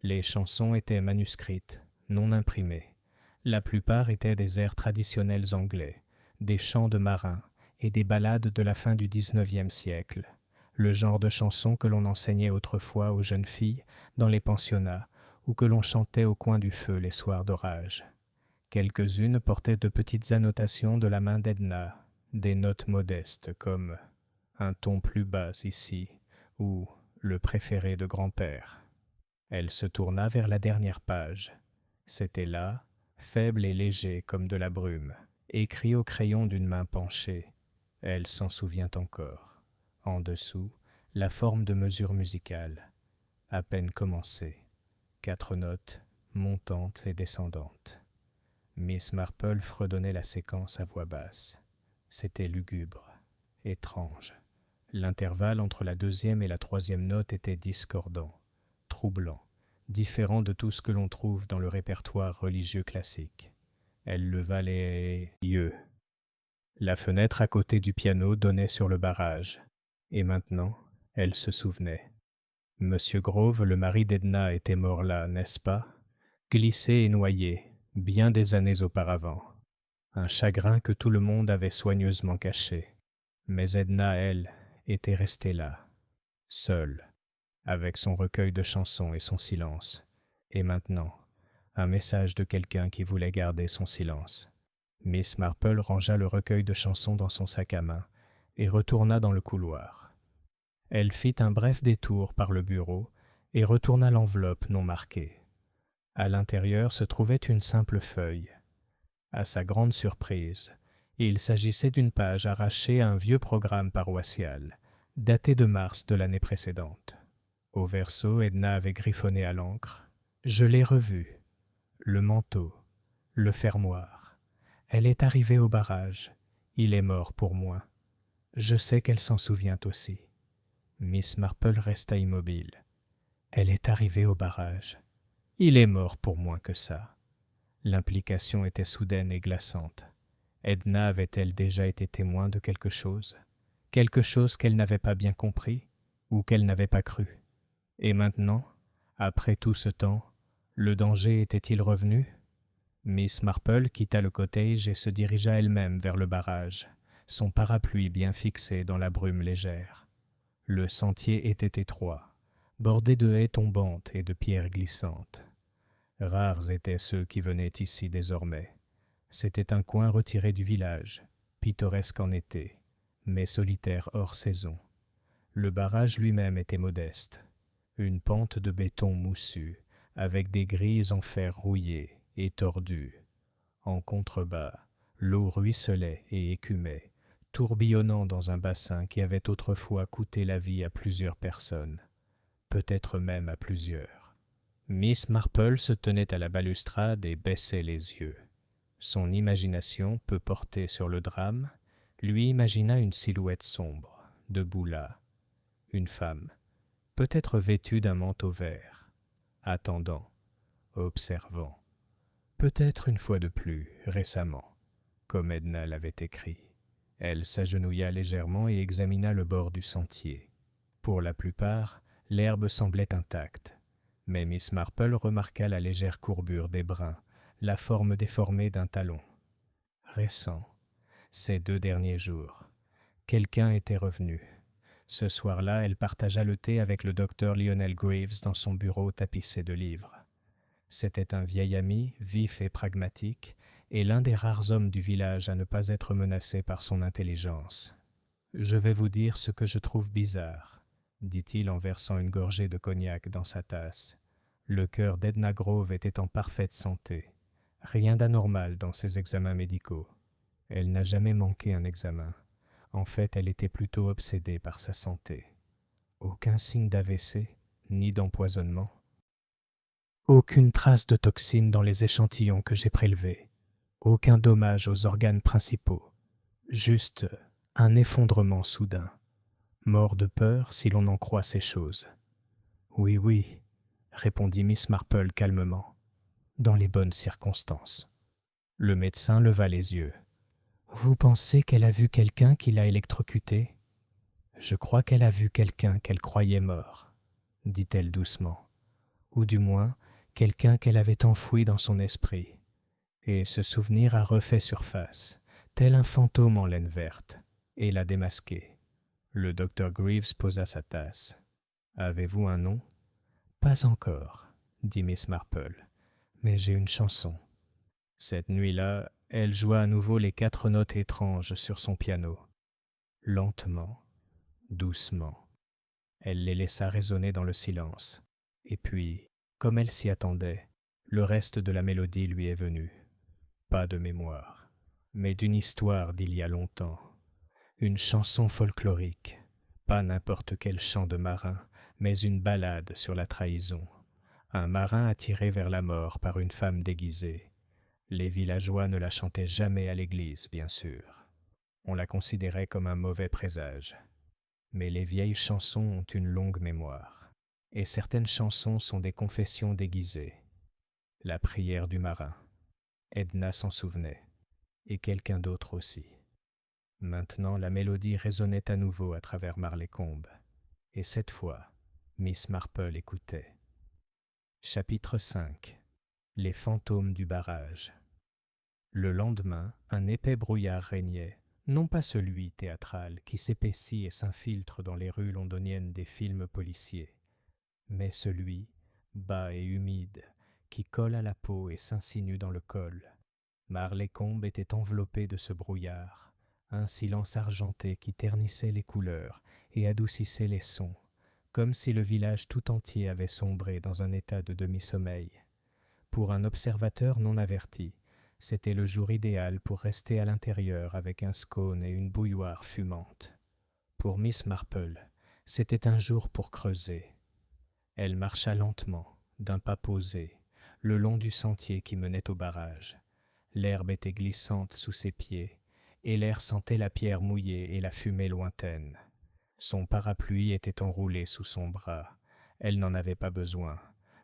Les chansons étaient manuscrites, non imprimées. La plupart étaient des airs traditionnels anglais, des chants de marins et des ballades de la fin du XIXe siècle, le genre de chansons que l'on enseignait autrefois aux jeunes filles dans les pensionnats ou que l'on chantait au coin du feu les soirs d'orage. Quelques-unes portaient de petites annotations de la main d'Edna, des notes modestes comme « un ton plus bas ici » ou « le préféré de grand-père ». Elle se tourna vers la dernière page. C'était là, faible et léger comme de la brume, écrit au crayon d'une main penchée. Elle s'en souvient encore. En dessous, la forme de mesure musicale, à peine commencée. 4 notes, montantes et descendantes. Miss Marple fredonnait la séquence à voix basse. C'était lugubre, étrange. L'intervalle entre la deuxième et la troisième note était discordant, troublant, différent de tout ce que l'on trouve dans le répertoire religieux classique. Elle leva les yeux. La fenêtre à côté du piano donnait sur le barrage, et maintenant, elle se souvenait. Monsieur Grove, le mari d'Edna, était mort là, n'est-ce pas? Glissé et noyé, bien des années auparavant. Un chagrin que tout le monde avait soigneusement caché. Mais Edna, elle, était restée là, seule, avec son recueil de chansons et son silence. Et maintenant, un message de quelqu'un qui voulait garder son silence. Miss Marple rangea le recueil de chansons dans son sac à main et retourna dans le couloir. Elle fit un bref détour par le bureau et retourna l'enveloppe non marquée. À l'intérieur se trouvait une simple feuille. À sa grande surprise, il s'agissait d'une page arrachée à un vieux programme paroissial, daté de mars de l'année précédente. Au verso, Edna avait griffonné à l'encre « Je l'ai revu. Le manteau. Le fermoir. Elle est arrivée au barrage. Il est mort pour moi. Je sais qu'elle s'en souvient aussi. » Miss Marple resta immobile. Elle est arrivée au barrage. Il est mort pour moins que ça. L'implication était soudaine et glaçante. Edna avait-elle déjà été témoin de quelque chose qu'elle n'avait pas bien compris ou qu'elle n'avait pas cru? Et maintenant, après tout ce temps, le danger était-il revenu? Miss Marple quitta le cottage et se dirigea elle-même vers le barrage, son parapluie bien fixé dans la brume légère. Le sentier était étroit, bordé de haies tombantes et de pierres glissantes. Rares étaient ceux qui venaient ici désormais. C'était un coin retiré du village, pittoresque en été, mais solitaire hors saison. Le barrage lui-même était modeste, une pente de béton moussu, avec des grilles en fer rouillé et tordues. En contrebas, l'eau ruisselait et écumait, tourbillonnant dans un bassin qui avait autrefois coûté la vie à plusieurs personnes, peut-être même à plusieurs. Miss Marple se tenait à la balustrade et baissait les yeux. Son imagination, peu portée sur le drame, lui imagina une silhouette sombre, debout là, une femme, peut-être vêtue d'un manteau vert, attendant, observant. Peut-être une fois de plus, récemment, comme Edna l'avait écrit. Elle s'agenouilla légèrement et examina le bord du sentier. Pour la plupart, l'herbe semblait intacte, mais Miss Marple remarqua la légère courbure des brins, la forme déformée d'un talon. Récent, ces 2 derniers jours. Quelqu'un était revenu. Ce soir-là, elle partagea le thé avec le docteur Lionel Graves dans son bureau tapissé de livres. C'était un vieil ami, vif et pragmatique, et l'un des rares hommes du village à ne pas être menacé par son intelligence. « Je vais vous dire ce que je trouve bizarre, » dit-il en versant une gorgée de cognac dans sa tasse. Le cœur d'Edna Grove était en parfaite santé. Rien d'anormal dans ses examens médicaux. Elle n'a jamais manqué un examen. En fait, elle était plutôt obsédée par sa santé. Aucun signe d'AVC, ni d'empoisonnement. Aucune trace de toxine dans les échantillons que j'ai prélevés. Aucun dommage aux organes principaux. Juste un effondrement soudain. Mort de peur si l'on en croit ces choses. Oui, oui, répondit Miss Marple calmement. Dans les bonnes circonstances. Le médecin leva les yeux. Vous pensez qu'elle a vu quelqu'un qui l'a électrocutée ? Je crois qu'elle a vu quelqu'un qu'elle croyait mort, dit-elle doucement. Ou du moins, quelqu'un qu'elle avait enfoui dans son esprit. Et ce souvenir a refait surface, tel un fantôme en laine verte, et l'a démasqué. Le docteur Greaves posa sa tasse. Avez-vous un nom ? Pas encore, dit Miss Marple, mais j'ai une chanson. Cette nuit-là, elle joua à nouveau les 4 notes étranges sur son piano. Lentement, doucement. Elle les laissa résonner dans le silence. Et puis, comme elle s'y attendait, le reste de la mélodie lui est venu. Pas de mémoire, mais d'une histoire d'il y a longtemps. Une chanson folklorique, pas n'importe quel chant de marin, mais une ballade sur la trahison. Un marin attiré vers la mort par une femme déguisée. Les villageois ne la chantaient jamais à l'église, bien sûr. On la considérait comme un mauvais présage. Mais les vieilles chansons ont une longue mémoire, et certaines chansons sont des confessions déguisées. La prière du marin. Edna s'en souvenait, et quelqu'un d'autre aussi. Maintenant, la mélodie résonnait à nouveau à travers Marleycombe, et cette fois, Miss Marple écoutait. Chapitre 5. Les fantômes du barrage. Le lendemain, un épais brouillard régnait, non pas celui théâtral qui s'épaissit et s'infiltre dans les rues londoniennes des films policiers, mais celui, bas et humide, qui colle à la peau et s'insinue dans le col. Marleycombe était enveloppé de ce brouillard, un silence argenté qui ternissait les couleurs et adoucissait les sons, comme si le village tout entier avait sombré dans un état de demi-sommeil. Pour un observateur non averti, c'était le jour idéal pour rester à l'intérieur avec un scone et une bouilloire fumante. Pour Miss Marple, c'était un jour pour creuser. Elle marcha lentement, d'un pas posé, le long du sentier qui menait au barrage. L'herbe était glissante sous ses pieds, et l'air sentait la pierre mouillée et la fumée lointaine. Son parapluie était enroulé sous son bras. Elle n'en avait pas besoin.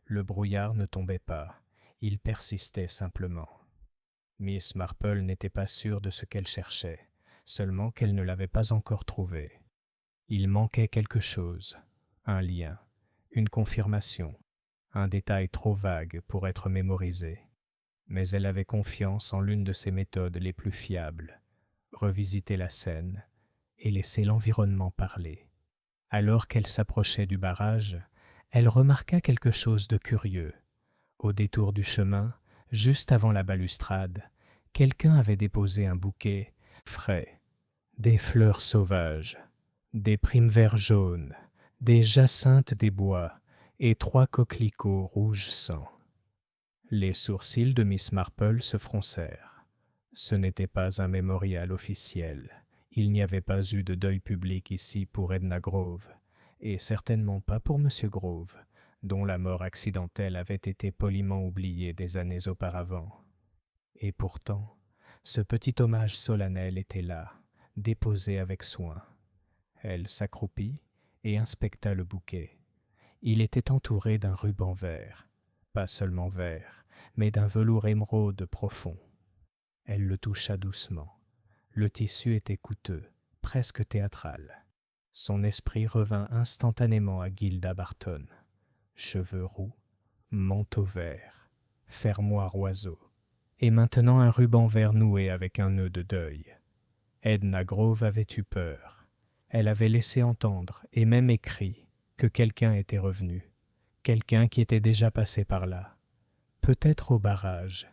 Le brouillard ne tombait pas. Il persistait simplement. Miss Marple n'était pas sûre de ce qu'elle cherchait, seulement qu'elle ne l'avait pas encore trouvé. Il manquait quelque chose, un lien, une confirmation, un détail trop vague pour être mémorisé. Mais elle avait confiance en l'une de ses méthodes les plus fiables, revisiter la scène et laisser l'environnement parler. Alors qu'elle s'approchait du barrage, elle remarqua quelque chose de curieux. Au détour du chemin, juste avant la balustrade, quelqu'un avait déposé un bouquet frais, des fleurs sauvages, des primevères jaunes, des jacinthes des bois et 3 coquelicots rouge sang. Les sourcils de Miss Marple se froncèrent. Ce n'était pas un mémorial officiel. Il n'y avait pas eu de deuil public ici pour Edna Grove, et certainement pas pour M. Grove, dont la mort accidentelle avait été poliment oubliée des années auparavant. Et pourtant, ce petit hommage solennel était là, déposé avec soin. Elle s'accroupit et inspecta le bouquet. Il était entouré d'un ruban vert. pas seulement vert, mais d'un velours émeraude profond. Elle le toucha doucement. Le tissu était coûteux, presque théâtral. Son esprit revint instantanément à Gilda Barton. Cheveux roux, manteau vert, fermoir oiseau, et maintenant un ruban vert noué avec un nœud de deuil. Edna Grove avait eu peur. Elle avait laissé entendre, et même écrit, que quelqu'un était revenu, quelqu'un qui était déjà passé par là. Peut-être au barrage,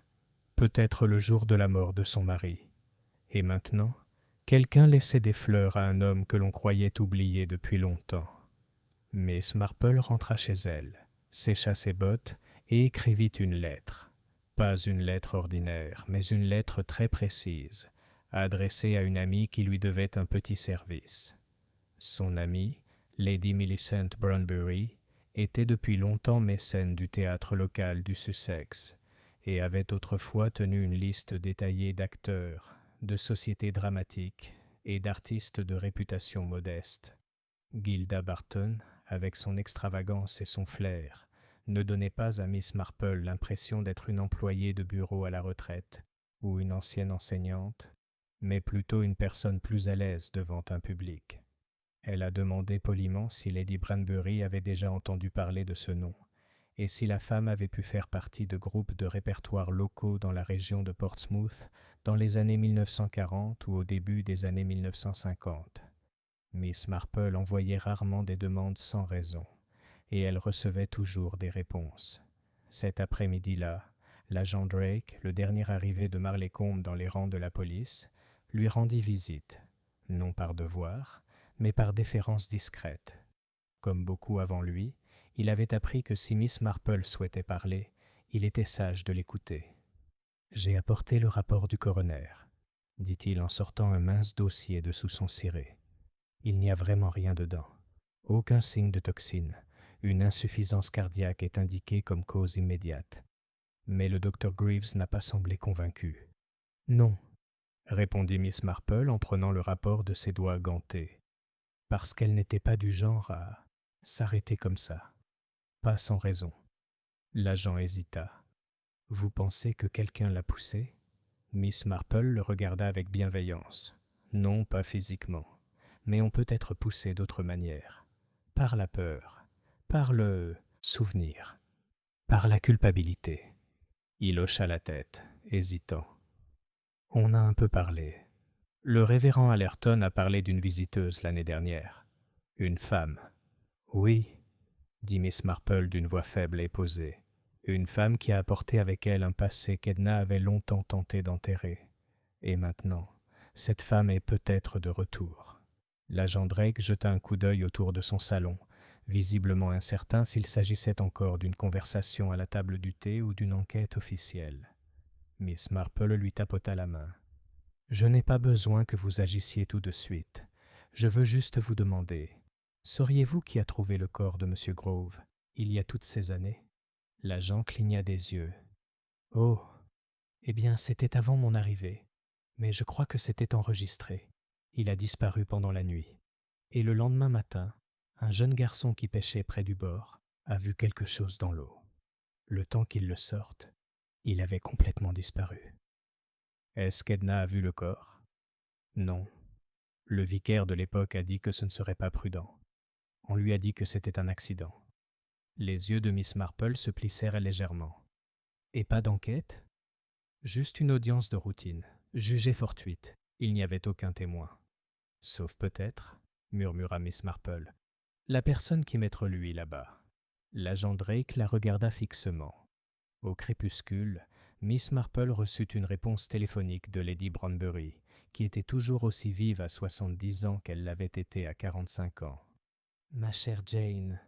peut-être le jour de la mort de son mari. Et maintenant, quelqu'un laissait des fleurs à un homme que l'on croyait oublié depuis longtemps. Miss Marple rentra chez elle, sécha ses bottes et écrivit une lettre. Pas une lettre ordinaire, mais une lettre très précise, adressée à une amie qui lui devait un petit service. Son amie, Lady Millicent Brunbury, était depuis longtemps mécène du théâtre local du Sussex et avait autrefois tenu une liste détaillée d'acteurs, de sociétés dramatiques et d'artistes de réputation modeste. Gilda Barton, avec son extravagance et son flair, ne donnait pas à Miss Marple l'impression d'être une employée de bureau à la retraite ou une ancienne enseignante, mais plutôt une personne plus à l'aise devant un public. Elle a demandé poliment si Lady Brunbury avait déjà entendu parler de ce nom, et si la femme avait pu faire partie de groupes de répertoires locaux dans la région de Portsmouth dans les années 1940 ou au début des années 1950. Miss Marple envoyait rarement des demandes sans raison, et elle recevait toujours des réponses. Cet après-midi-là, l'agent Drake, le dernier arrivé de Marleycombe dans les rangs de la police, lui rendit visite, non par devoir, mais par déférence discrète. Comme beaucoup avant lui, il avait appris que si Miss Marple souhaitait parler, il était sage de l'écouter. « J'ai apporté le rapport du coroner, » dit-il en sortant un mince dossier de sous son ciré. « Il n'y a vraiment rien dedans. Aucun signe de toxine. Une insuffisance cardiaque est indiquée comme cause immédiate. » Mais le docteur Greaves n'a pas semblé convaincu. « Non, » répondit Miss Marple en prenant le rapport de ses doigts gantés, parce qu'elle n'était pas du genre à s'arrêter comme ça, pas sans raison. L'agent hésita. « Vous pensez que quelqu'un l'a poussé ?» Miss Marple le regarda avec bienveillance. « Non, pas physiquement, mais on peut être poussé d'autres manières. Par la peur, par le souvenir, par la culpabilité. » Il hocha la tête, hésitant. « On a un peu parlé. Le révérend Allerton a parlé d'une visiteuse l'année dernière. Une femme. »« Oui, » dit Miss Marple d'une voix faible et posée. « Une femme qui a apporté avec elle un passé qu'Edna avait longtemps tenté d'enterrer. Et maintenant, cette femme est peut-être de retour. » L'agent Drake jeta un coup d'œil autour de son salon, visiblement incertain s'il s'agissait encore d'une conversation à la table du thé ou d'une enquête officielle. Miss Marple lui tapota la main. « Je n'ai pas besoin que vous agissiez tout de suite. Je veux juste vous demander, sauriez-vous qui a trouvé le corps de M. Grove, il y a toutes ces années ?» L'agent cligna des yeux. « Oh, eh bien c'était avant mon arrivée, mais je crois que c'était enregistré. Il a disparu pendant la nuit. Et le lendemain matin, un jeune garçon qui pêchait près du bord a vu quelque chose dans l'eau. Le temps qu'il le sorte, il avait complètement disparu. » « Est-ce qu'Edna a vu le corps ?» ?»« Non. Le vicaire de l'époque a dit que ce ne serait pas prudent. On lui a dit que c'était un accident. » Les yeux de Miss Marple se plissèrent légèrement. « Et pas d'enquête ?»« Juste une audience de routine, jugée fortuite. Il n'y avait aucun témoin. »« Sauf peut-être, » murmura Miss Marple, « la personne qui mettra lui là-bas. » L'agent Drake la regarda fixement. Au crépuscule, Miss Marple reçut une réponse téléphonique de Lady Brunbury, qui était toujours aussi vive à 70 ans qu'elle l'avait été à 45 ans. « Ma chère Jane, »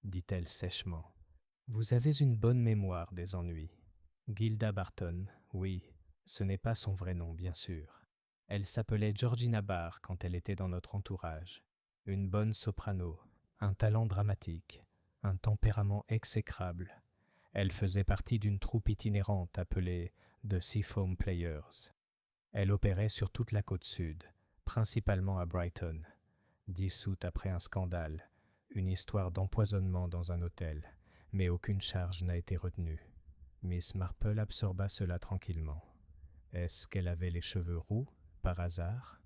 dit-elle sèchement, « vous avez une bonne mémoire des ennuis. Gilda Barton, oui, ce n'est pas son vrai nom, bien sûr. Elle s'appelait Georgina Barr quand elle était dans notre entourage. Une bonne soprano, un talent dramatique, un tempérament exécrable. Elle faisait partie d'une troupe itinérante appelée The Seafoam Players. Elle opérait sur toute la côte sud, principalement à Brighton. Dissoute après un scandale, une histoire d'empoisonnement dans un hôtel, mais aucune charge n'a été retenue. Miss Marple absorba cela tranquillement. Est-ce qu'elle avait les cheveux roux, par hasard?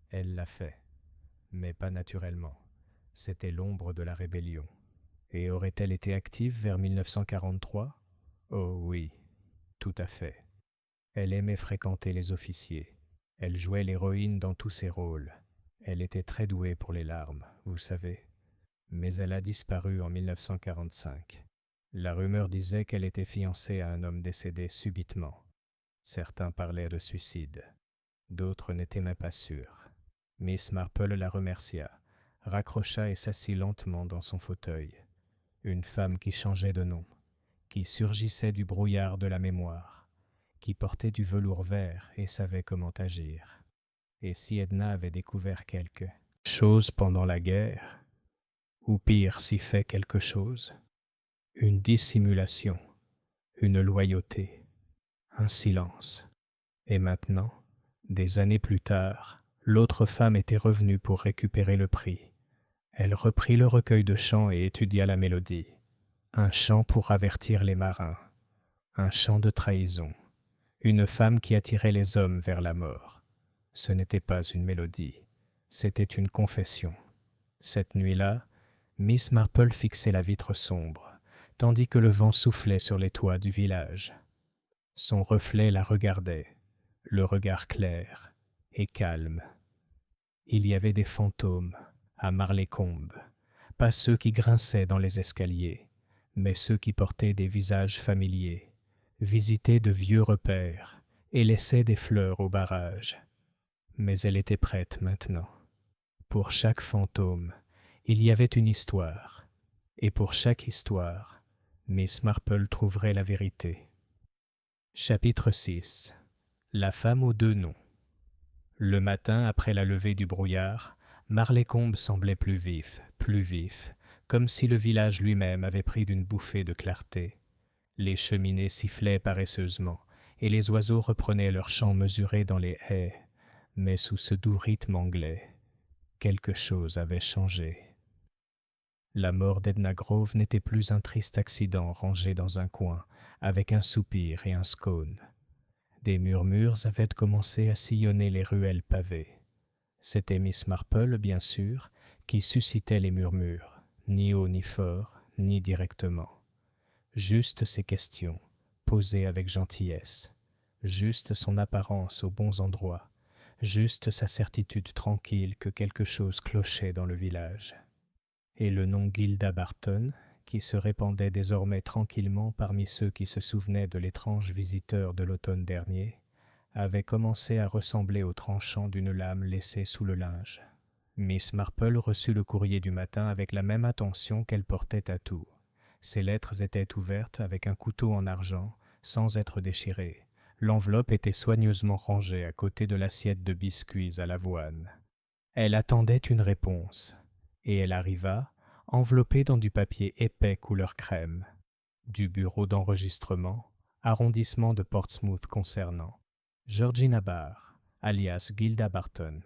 Elle l'a fait, mais pas naturellement. C'était l'ombre de la rébellion. Et aurait-elle été active vers 1943? Oh oui, tout à fait. Elle aimait fréquenter les officiers. Elle jouait l'héroïne dans tous ses rôles. Elle était très douée pour les larmes, vous savez. Mais elle a disparu en 1945. La rumeur disait qu'elle était fiancée à un homme décédé subitement. Certains parlaient de suicide. D'autres n'étaient même pas sûrs. Miss Marple la remercia, raccrocha et s'assit lentement dans son fauteuil. Une femme qui changeait de nom, qui surgissait du brouillard de la mémoire, qui portait du velours vert et savait comment agir. Et si Edna avait découvert quelque chose pendant la guerre, ou pire s'y fait quelque chose, une dissimulation, une loyauté, un silence. Et maintenant, des années plus tard, l'autre femme était revenue pour récupérer le prix. Elle reprit le recueil de chants et étudia la mélodie. Un chant pour avertir les marins, un chant de trahison, une femme qui attirait les hommes vers la mort. Ce n'était pas une mélodie, c'était une confession. Cette nuit-là, Miss Marple fixait la vitre sombre, tandis que le vent soufflait sur les toits du village. Son reflet la regardait, le regard clair et calme. Il y avait des fantômes à Marlécombe, pas ceux qui grinçaient dans les escaliers, mais ceux qui portaient des visages familiers, visitaient de vieux repères et laissaient des fleurs au barrage. Mais elle était prête maintenant. Pour chaque fantôme, il y avait une histoire, et pour chaque histoire, Miss Marple trouverait la vérité. Chapitre 6. La femme aux deux noms. Le matin, après la levée du brouillard, Marlécombe semblait plus vif, comme si le village lui-même avait pris d'une bouffée de clarté. Les cheminées sifflaient paresseusement, et les oiseaux reprenaient leur chant mesuré dans les haies, mais sous ce doux rythme anglais, quelque chose avait changé. La mort d'Edna Grove n'était plus un triste accident rangé dans un coin, avec un soupir et un scone. Des murmures avaient commencé à sillonner les ruelles pavées. C'était Miss Marple, bien sûr, qui suscitait les murmures, ni haut ni fort, ni directement. Juste ses questions, posées avec gentillesse, juste son apparence aux bons endroits, juste sa certitude tranquille que quelque chose clochait dans le village. Et le nom Gilda Barton, qui se répandait désormais tranquillement parmi ceux qui se souvenaient de l'étrange visiteur de l'automne dernier, avait commencé à ressembler au tranchant d'une lame laissée sous le linge. Miss Marple reçut le courrier du matin avec la même attention qu'elle portait à tout. Ses lettres étaient ouvertes avec un couteau en argent, sans être déchirées. L'enveloppe était soigneusement rangée à côté de l'assiette de biscuits à l'avoine. Elle attendait une réponse, et elle arriva, enveloppée dans du papier épais couleur crème. Du bureau d'enregistrement, arrondissement de Portsmouth concernant Georgina Barr, alias Gilda Barton.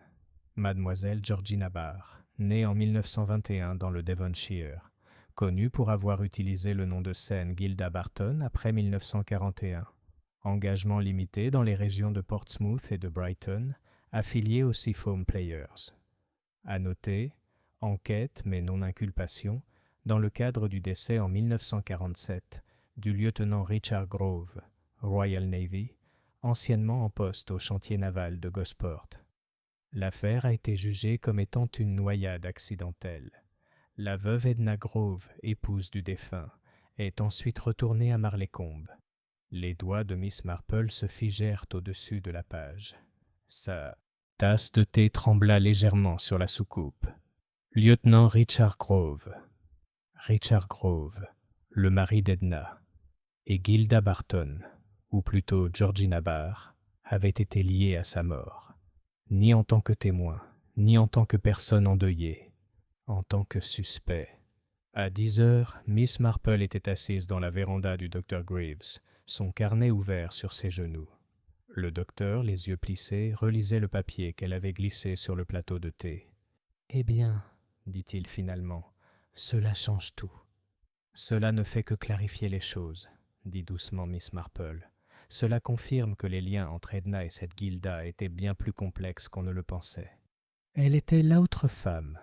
Mademoiselle Georgina Barr, née en 1921 dans le Devonshire, connue pour avoir utilisé le nom de scène Gilda Barton après 1941. Engagement limité dans les régions de Portsmouth et de Brighton, affiliée aux Seafoam Players. À noter, enquête mais non inculpation, dans le cadre du décès en 1947 du lieutenant Richard Grove, Royal Navy, anciennement en poste au chantier naval de Gosport. L'affaire a été jugée comme étant une noyade accidentelle. La veuve Edna Grove, épouse du défunt, est ensuite retournée à Marlécombe. Les doigts de Miss Marple se figèrent au-dessus de la page. Sa tasse de thé trembla légèrement sur la soucoupe. Lieutenant Richard Grove. Richard Grove, le mari d'Edna, et Gilda Barton, ou plutôt Georgina Barr, avaient été liés à sa mort. Ni en tant que témoin, ni en tant que personne endeuillée, en tant que suspect. À 10 heures, Miss Marple était assise dans la véranda du Dr. Greaves, son carnet ouvert sur ses genoux. Le docteur, les yeux plissés, relisait le papier qu'elle avait glissé sur le plateau de thé. « Eh bien, dit-il finalement, cela change tout. » Cela ne fait que clarifier les choses, dit doucement Miss Marple. Cela confirme que les liens entre Edna et cette Gilda étaient bien plus complexes qu'on ne le pensait. Elle était l'autre femme,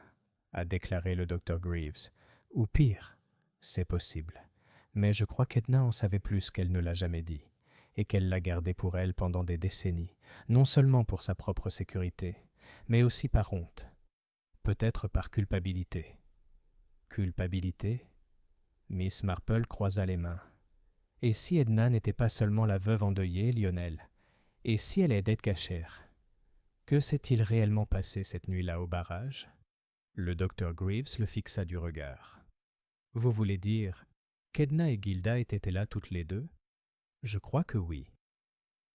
a déclaré le docteur Greaves. Ou pire, c'est possible. Mais je crois qu'Edna en savait plus qu'elle ne l'a jamais dit, et qu'elle l'a gardé pour elle pendant des décennies, non seulement pour sa propre sécurité, mais aussi par honte, peut-être par culpabilité. Culpabilité? Miss Marple croisa les mains. Et si Edna n'était pas seulement la veuve endeuillée, Lionel? Et si elle aidait Cacher? Que s'est-il réellement passé cette nuit-là au barrage? Le docteur Greaves le fixa du regard. Vous voulez dire qu'Edna et Gilda étaient là toutes les deux? Je crois que oui.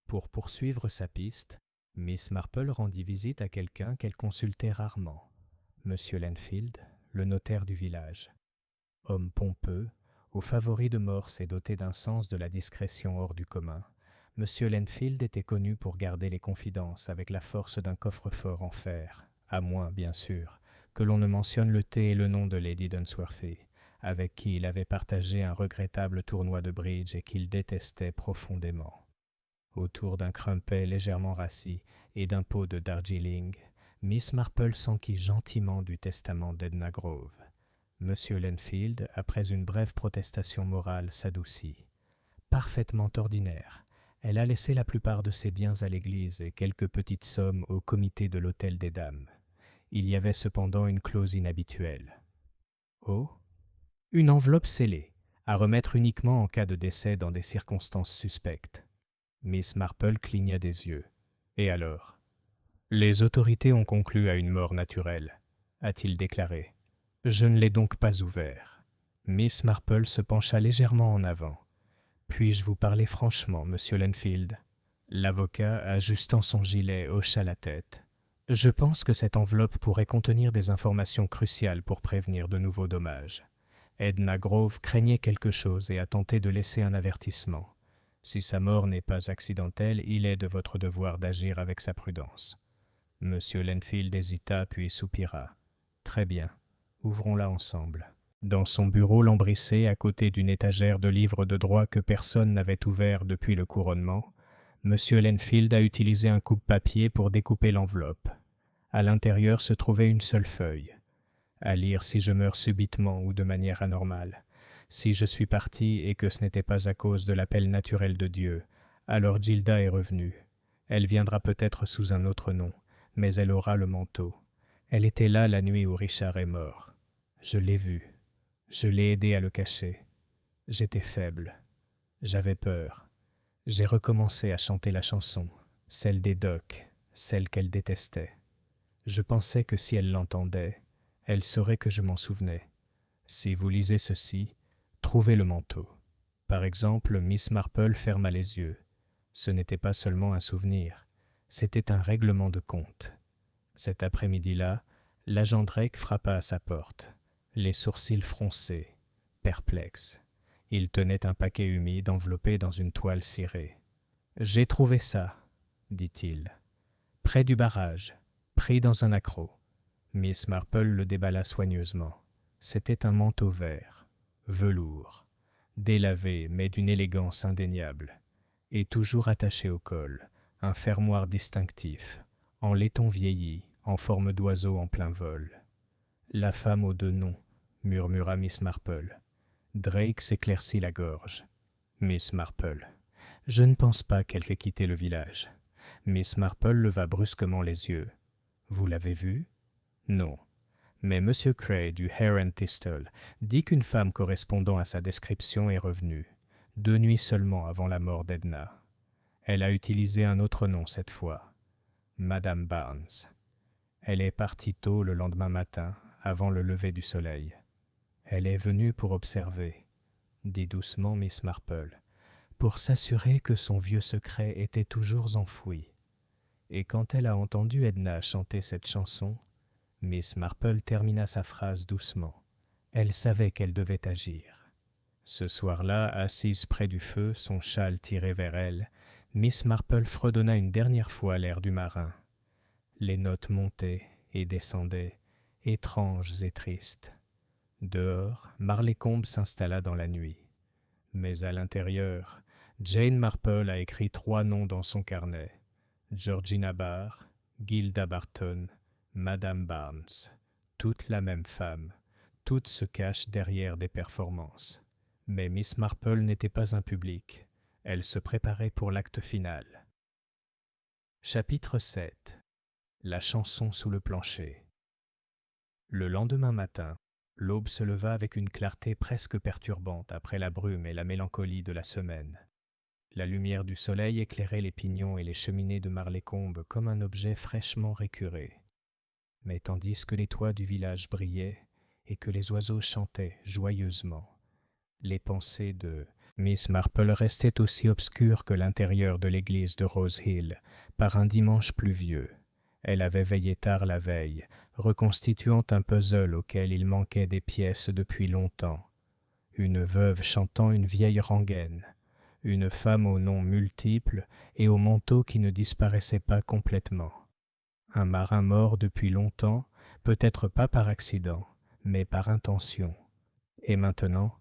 Pour poursuivre sa piste, Miss Marple rendit visite à quelqu'un qu'elle consultait rarement, Monsieur Lenfield, le notaire du village. Homme pompeux, aux favoris de morse et doté d'un sens de la discrétion hors du commun, Monsieur Lenfield était connu pour garder les confidences avec la force d'un coffre-fort en fer, à moins, bien sûr, que l'on ne mentionne le thé et le nom de Lady Dunsworthy, avec qui il avait partagé un regrettable tournoi de bridge et qu'il détestait profondément. Autour d'un crumpet légèrement rassis et d'un pot de Darjeeling, Miss Marple s'enquit gentiment du testament d'Edna Grove. Monsieur Lenfield, après une brève protestation morale, s'adoucit. Parfaitement ordinaire, elle a laissé la plupart de ses biens à l'église et quelques petites sommes au comité de l'Hôtel des Dames. Il y avait cependant une clause inhabituelle. Oh? Une enveloppe scellée, à remettre uniquement en cas de décès dans des circonstances suspectes. Miss Marple cligna des yeux. Et alors? Les autorités ont conclu à une mort naturelle, a-t-il déclaré. Je ne l'ai donc pas ouvert. Miss Marple se pencha légèrement en avant. Puis-je vous parler franchement, monsieur Lenfield? L'avocat, ajustant son gilet, hocha la tête. Je pense que cette enveloppe pourrait contenir des informations cruciales pour prévenir de nouveaux dommages. Edna Grove craignait quelque chose et a tenté de laisser un avertissement. Si sa mort n'est pas accidentelle, il est de votre devoir d'agir avec sa prudence. Monsieur Lenfield hésita puis soupira. Très bien, ouvrons-la ensemble. Dans son bureau lambrissé, à côté d'une étagère de livres de droit que personne n'avait ouvert depuis le couronnement, Monsieur Lenfield a utilisé un coupe-papier pour découper l'enveloppe. À l'intérieur se trouvait une seule feuille. À lire si je meurs subitement ou de manière anormale. Si je suis parti et que ce n'était pas à cause de l'appel naturel de Dieu, alors Gilda est revenue. Elle viendra peut-être sous un autre nom, mais elle aura le manteau. Elle était là la nuit où Richard est mort. Je l'ai vue. Je l'ai aidé à le cacher. J'étais faible. J'avais peur. J'ai recommencé à chanter la chanson, celle des docks, celle qu'elle détestait. Je pensais que si elle l'entendait, elle saurait que je m'en souvenais. Si vous lisez ceci, trouvez le manteau. Par exemple, Miss Marple ferma les yeux. Ce n'était pas seulement un souvenir, c'était un règlement de compte. Cet après-midi-là, l'agent Drake frappa à sa porte, les sourcils froncés, perplexe. Il tenait un paquet humide enveloppé dans une toile cirée. « J'ai trouvé ça, dit-il. Près du barrage, pris dans un accroc. » Miss Marple le déballa soigneusement. C'était un manteau vert, velours, délavé mais d'une élégance indéniable, et toujours attaché au col, un fermoir distinctif, en laiton vieilli, en forme d'oiseau en plein vol. « La femme aux deux noms, » murmura Miss Marple. Drake s'éclaircit la gorge. « Miss Marple, je ne pense pas qu'elle ait quitté le village. » Miss Marple leva brusquement les yeux. « Vous l'avez vue? » ?»« Non. Mais M. Cray du Hare and Thistle dit qu'une femme correspondant à sa description est revenue, 2 nuits seulement avant la mort d'Edna. Elle a utilisé un autre nom cette fois, Madame Barnes. Elle est partie tôt le lendemain matin, avant le lever du soleil. Elle est venue pour observer, dit doucement Miss Marple, pour s'assurer que son vieux secret était toujours enfoui. Et quand elle a entendu Edna chanter cette chanson, Miss Marple termina sa phrase doucement. Elle savait qu'elle devait agir. Ce soir-là, assise près du feu, son châle tiré vers elle, Miss Marple fredonna une dernière fois l'air du marin. Les notes montaient et descendaient, étranges et tristes. Dehors, Marleycombe s'installa dans la nuit. Mais à l'intérieur, Jane Marple a écrit 3 noms dans son carnet. Georgina Barr, Gilda Barton, Madame Barnes. Toutes la même femme. Toutes se cachent derrière des performances. Mais Miss Marple n'était pas un public. Elle se préparait pour l'acte final. Chapitre 7. La chanson sous le plancher. Le lendemain matin, l'aube se leva avec une clarté presque perturbante après la brume et la mélancolie de la semaine. La lumière du soleil éclairait les pignons et les cheminées de Marleycombe comme un objet fraîchement récuré. Mais tandis que les toits du village brillaient et que les oiseaux chantaient joyeusement, les pensées de Miss Marple restaient aussi obscures que l'intérieur de l'église de Rose Hill, par un dimanche pluvieux. Elle avait veillé tard la veille, reconstituant un puzzle auquel il manquait des pièces depuis longtemps. Une veuve chantant une vieille rengaine, une femme aux noms multiples et au manteau qui ne disparaissait pas complètement. Un marin mort depuis longtemps, peut-être pas par accident, mais par intention. Et maintenant,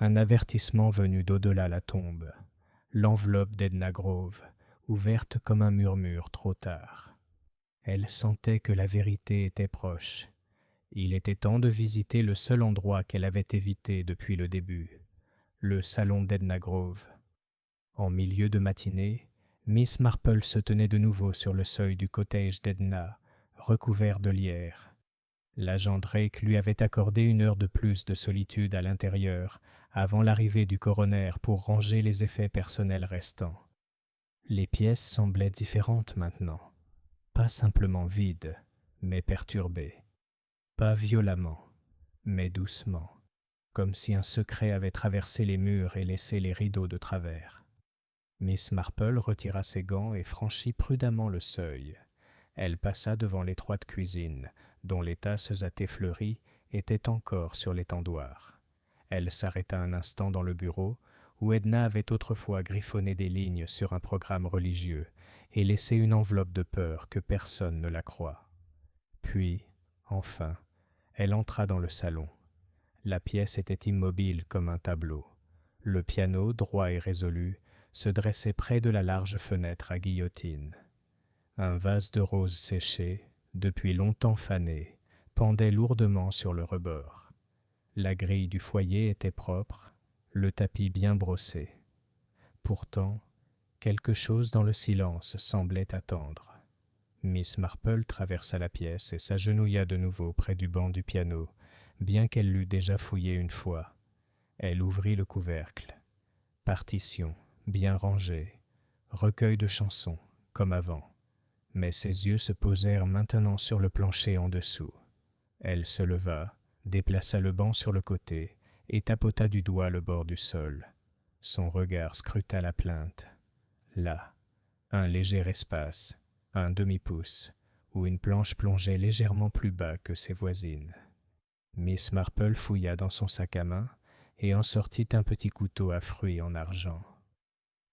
un avertissement venu d'au-delà la tombe. L'enveloppe d'Edna Grove, ouverte comme un murmure trop tard. Elle sentait que la vérité était proche. Il était temps de visiter le seul endroit qu'elle avait évité depuis le début, le salon d'Edna Grove. En milieu de matinée, Miss Marple se tenait de nouveau sur le seuil du cottage d'Edna, recouvert de lierre. L'agent Drake lui avait accordé 1 heure de plus de solitude à l'intérieur, avant l'arrivée du coroner pour ranger les effets personnels restants. Les pièces semblaient différentes maintenant. Pas simplement vides, mais perturbées. Pas violemment, mais doucement, comme si un secret avait traversé les murs et laissé les rideaux de travers. Miss Marple retira ses gants et franchit prudemment le seuil. Elle passa devant l'étroite cuisine, dont les tasses à thé fleuri étaient encore sur l'étendoir. Elle s'arrêta un instant dans le bureau, où Edna avait autrefois griffonné des lignes sur un programme religieux et laissé une enveloppe de peur que personne ne la croie. Puis, enfin, elle entra dans le salon. La pièce était immobile comme un tableau. Le piano, droit et résolu, se dressait près de la large fenêtre à guillotine. Un vase de roses séchées, depuis longtemps fané, pendait lourdement sur le rebord. La grille du foyer était propre, le tapis bien brossé. Pourtant, quelque chose dans le silence semblait attendre. Miss Marple traversa la pièce et s'agenouilla de nouveau près du banc du piano, bien qu'elle l'eût déjà fouillé une fois. Elle ouvrit le couvercle. Partition, bien rangée, recueil de chansons, comme avant. Mais ses yeux se posèrent maintenant sur le plancher en dessous. Elle se leva, déplaça le banc sur le côté et tapota du doigt le bord du sol. Son regard scruta la plinthe. Là, un léger espace, un demi-pouce, où une planche plongeait légèrement plus bas que ses voisines. Miss Marple fouilla dans son sac à main et en sortit un petit couteau à fruits en argent.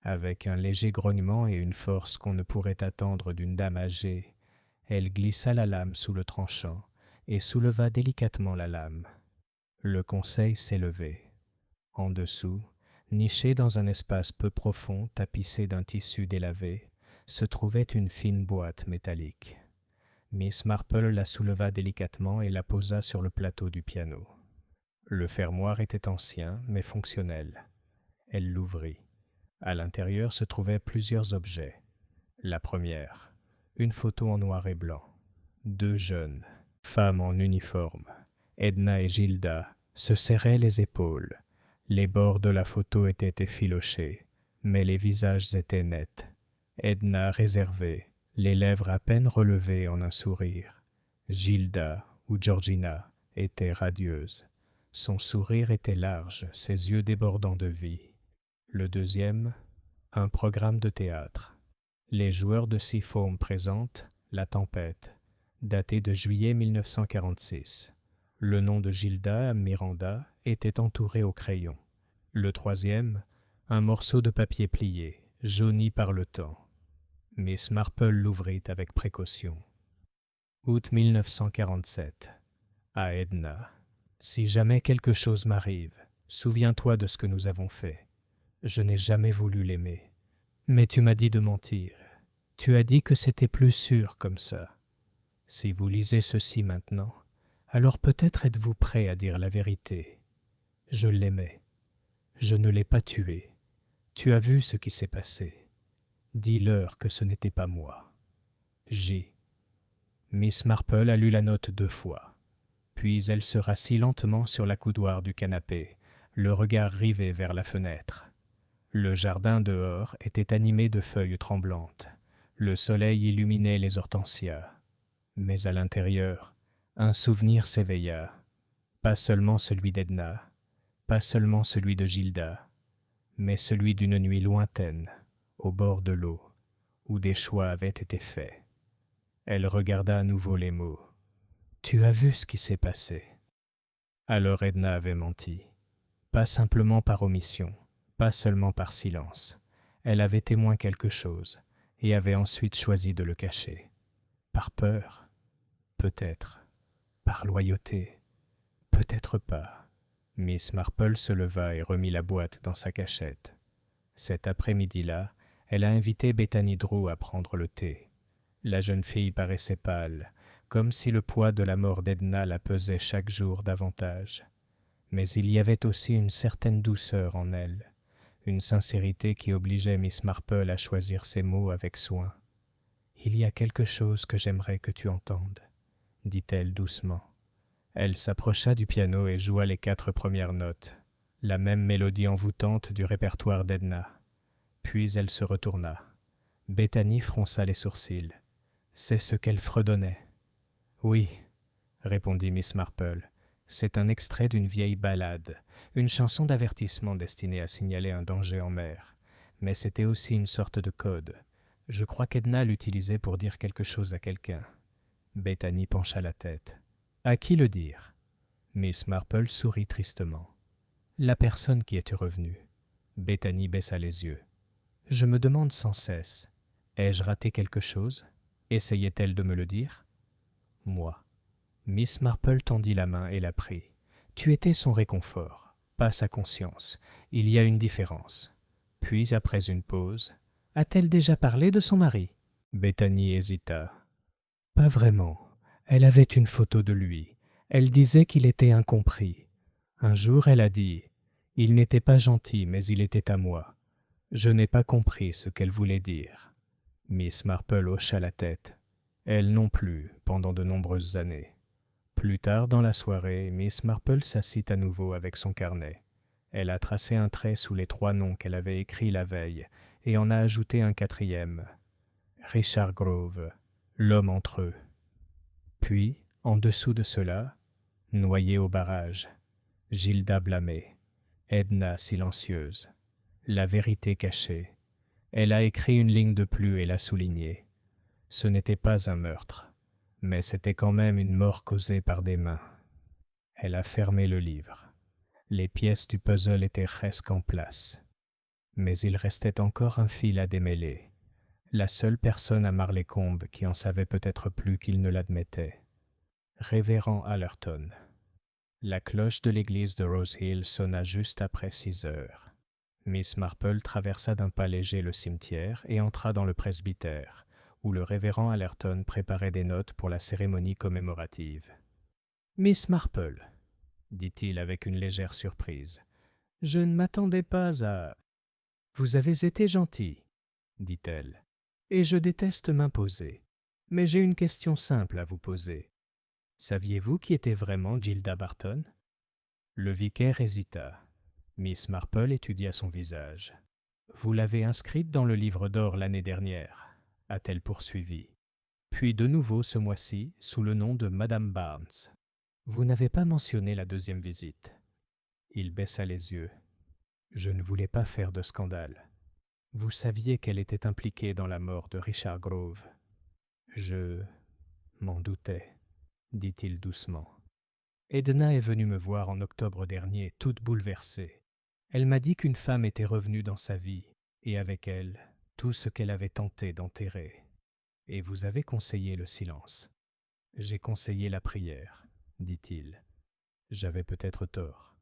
Avec un léger grognement et une force qu'on ne pourrait attendre d'une dame âgée, elle glissa la lame sous le tranchant et souleva délicatement la lame. Le conseil s'élevait. En dessous, niché dans un espace peu profond tapissé d'un tissu délavé, se trouvait une fine boîte métallique. Miss Marple la souleva délicatement et la posa sur le plateau du piano. Le fermoir était ancien, mais fonctionnel. Elle l'ouvrit. À l'intérieur se trouvaient plusieurs objets. La première, une photo en noir et blanc. 2 jeunes, femmes en uniforme, Edna et Gilda, se serraient les épaules. Les bords de la photo étaient effilochés, mais les visages étaient nets. Edna réservée, les lèvres à peine relevées en un sourire. Gilda, ou Georgina, était radieuse. Son sourire était large, ses yeux débordant de vie. Le deuxième, un programme de théâtre. Les joueurs de Seafoam présentent La Tempête, daté de juillet 1946. Le nom de Gilda, Miranda, était entouré au crayon. Le troisième, un morceau de papier plié, jauni par le temps. Miss Marple l'ouvrit avec précaution. Août 1947. À Edna. Si jamais quelque chose m'arrive, souviens-toi de ce que nous avons fait. Je n'ai jamais voulu l'aimer. Mais tu m'as dit de mentir. Tu as dit que c'était plus sûr comme ça. Si vous lisez ceci maintenant, alors peut-être êtes-vous prêt à dire la vérité. Je l'aimais. Je ne l'ai pas tué. Tu as vu ce qui s'est passé. Dis-leur que ce n'était pas moi. J. Miss Marple a lu la note 2 fois. Puis elle se rassit lentement sur l'accoudoir du canapé, le regard rivé vers la fenêtre. Le jardin dehors était animé de feuilles tremblantes. Le soleil illuminait les hortensias. Mais à l'intérieur, un souvenir s'éveilla. Pas seulement celui d'Edna, pas seulement celui de Gilda, mais celui d'une nuit lointaine, au bord de l'eau, où des choix avaient été faits. Elle regarda à nouveau les mots. « Tu as vu ce qui s'est passé ?» Alors Edna avait menti. Pas simplement par omission, pas seulement par silence. Elle avait témoin quelque chose et avait ensuite choisi de le cacher. Par peur? Peut-être. Par loyauté? Peut-être pas. Miss Marple se leva et remit la boîte dans sa cachette. Cet après-midi-là, elle a invité Bethany Drew à prendre le thé. La jeune fille paraissait pâle, comme si le poids de la mort d'Edna la pesait chaque jour davantage. Mais il y avait aussi une certaine douceur en elle, une sincérité qui obligeait Miss Marple à choisir ses mots avec soin. « Il y a quelque chose que j'aimerais que tu entendes, » dit-elle doucement. Elle s'approcha du piano et joua les 4 premières notes, la même mélodie envoûtante du répertoire d'Edna. Puis elle se retourna. Bethany fronça les sourcils. C'est ce qu'elle fredonnait. « Oui, » répondit Miss Marple. C'est un extrait d'une vieille ballade, une chanson d'avertissement destinée à signaler un danger en mer. Mais c'était aussi une sorte de code. Je crois qu'Edna l'utilisait pour dire quelque chose à quelqu'un. Bethany pencha la tête. « À qui le dire ?» Miss Marple sourit tristement. « La personne qui était revenue. » Bethany baissa les yeux. « Je me demande sans cesse. Ai-je raté quelque chose ? Essayait-elle de me le dire ? » Moi. Miss Marple tendit la main et la prit. Tu étais son réconfort, pas sa conscience. Il y a une différence. Puis, après une pause, a-t-elle déjà parlé de son mari ? Bethany hésita. Pas vraiment. Elle avait une photo de lui. Elle disait qu'il était incompris. Un jour, elle a dit « Il n'était pas gentil, mais il était à moi ». Je n'ai pas compris ce qu'elle voulait dire. Miss Marple hocha la tête. Elle non plus, pendant de nombreuses années. Plus tard dans la soirée, Miss Marple s'assit à nouveau avec son carnet. Elle a tracé un trait sous les 3 noms qu'elle avait écrits la veille et en a ajouté un 4e. Richard Grove, l'homme entre eux. Puis, en dessous de cela, noyé au barrage, Gilda blâmée, Edna silencieuse, la vérité cachée. Elle a écrit une ligne de plus et l'a soulignée. Ce n'était pas un meurtre. Mais c'était quand même une mort causée par des mains. Elle a fermé le livre. Les pièces du puzzle étaient presque en place. Mais il restait encore un fil à démêler. La seule personne à Marleycombe qui en savait peut-être plus qu'il ne l'admettait. Révérend Allerton. La cloche de l'église de Rose Hill sonna juste après 6 heures. Miss Marple traversa d'un pas léger le cimetière et entra dans le presbytère, où le révérend Allerton préparait des notes pour la cérémonie commémorative. « Miss Marple, » dit-il avec une légère surprise, « je ne m'attendais pas à... » « Vous avez été gentil, » dit-elle, « et je déteste m'imposer. Mais j'ai une question simple à vous poser. Saviez-vous qui était vraiment Gilda Barton ?» Le vicaire hésita. Miss Marple étudia son visage. « Vous l'avez inscrite dans le livre d'or l'année dernière, » a-t-elle poursuivi. Puis de nouveau ce mois-ci, sous le nom de Madame Barnes. Vous n'avez pas mentionné la 2e visite. Il baissa les yeux. Je ne voulais pas faire de scandale. Vous saviez qu'elle était impliquée dans la mort de Richard Grove. Je m'en doutais, dit-il doucement. Edna est venue me voir en octobre dernier, toute bouleversée. Elle m'a dit qu'une femme était revenue dans sa vie, et avec elle, tout ce qu'elle avait tenté d'enterrer. Et vous avez conseillé le silence. J'ai conseillé la prière, dit-il. J'avais peut-être tort.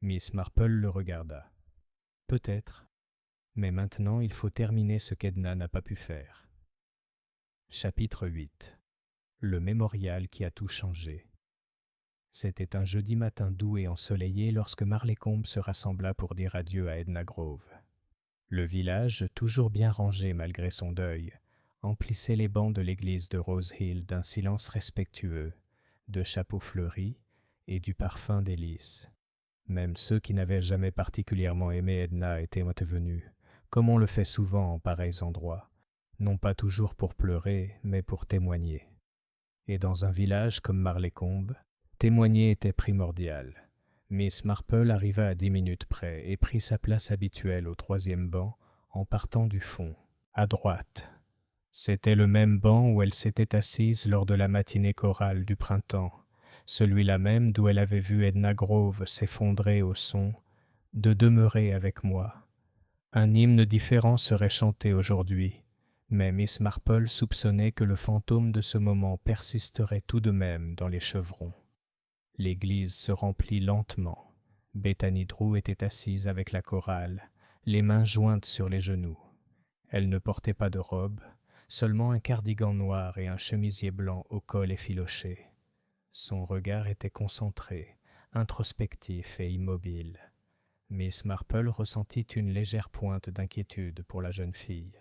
Miss Marple le regarda. Peut-être, mais maintenant il faut terminer ce qu'Edna n'a pas pu faire. Chapitre 8. Le mémorial qui a tout changé. C'était un jeudi matin doux et ensoleillé lorsque Marleycombe se rassembla pour dire adieu à Edna Grove. Le village, toujours bien rangé malgré son deuil, emplissait les bancs de l'église de Rose Hill d'un silence respectueux, de chapeaux fleuris et du parfum des lys. Même ceux qui n'avaient jamais particulièrement aimé Edna étaient venus, comme on le fait souvent en pareils endroits, non pas toujours pour pleurer, mais pour témoigner. Et dans un village comme Marleycombe, témoigner était primordial. Miss Marple arriva à 10 minutes près et prit sa place habituelle au 3e banc en partant du fond, à droite. C'était le même banc où elle s'était assise lors de la matinée chorale du printemps, celui-là même d'où elle avait vu Edna Grove s'effondrer au son « De demeurer avec moi ». Un hymne différent serait chanté aujourd'hui, mais Miss Marple soupçonnait que le fantôme de ce moment persisterait tout de même dans les chevrons. L'église se remplit lentement. Bethany Drew était assise avec la chorale, les mains jointes sur les genoux. Elle ne portait pas de robe, seulement un cardigan noir et un chemisier blanc au col effiloché. Son regard était concentré, introspectif et immobile. Miss Marple ressentit une légère pointe d'inquiétude pour la jeune fille.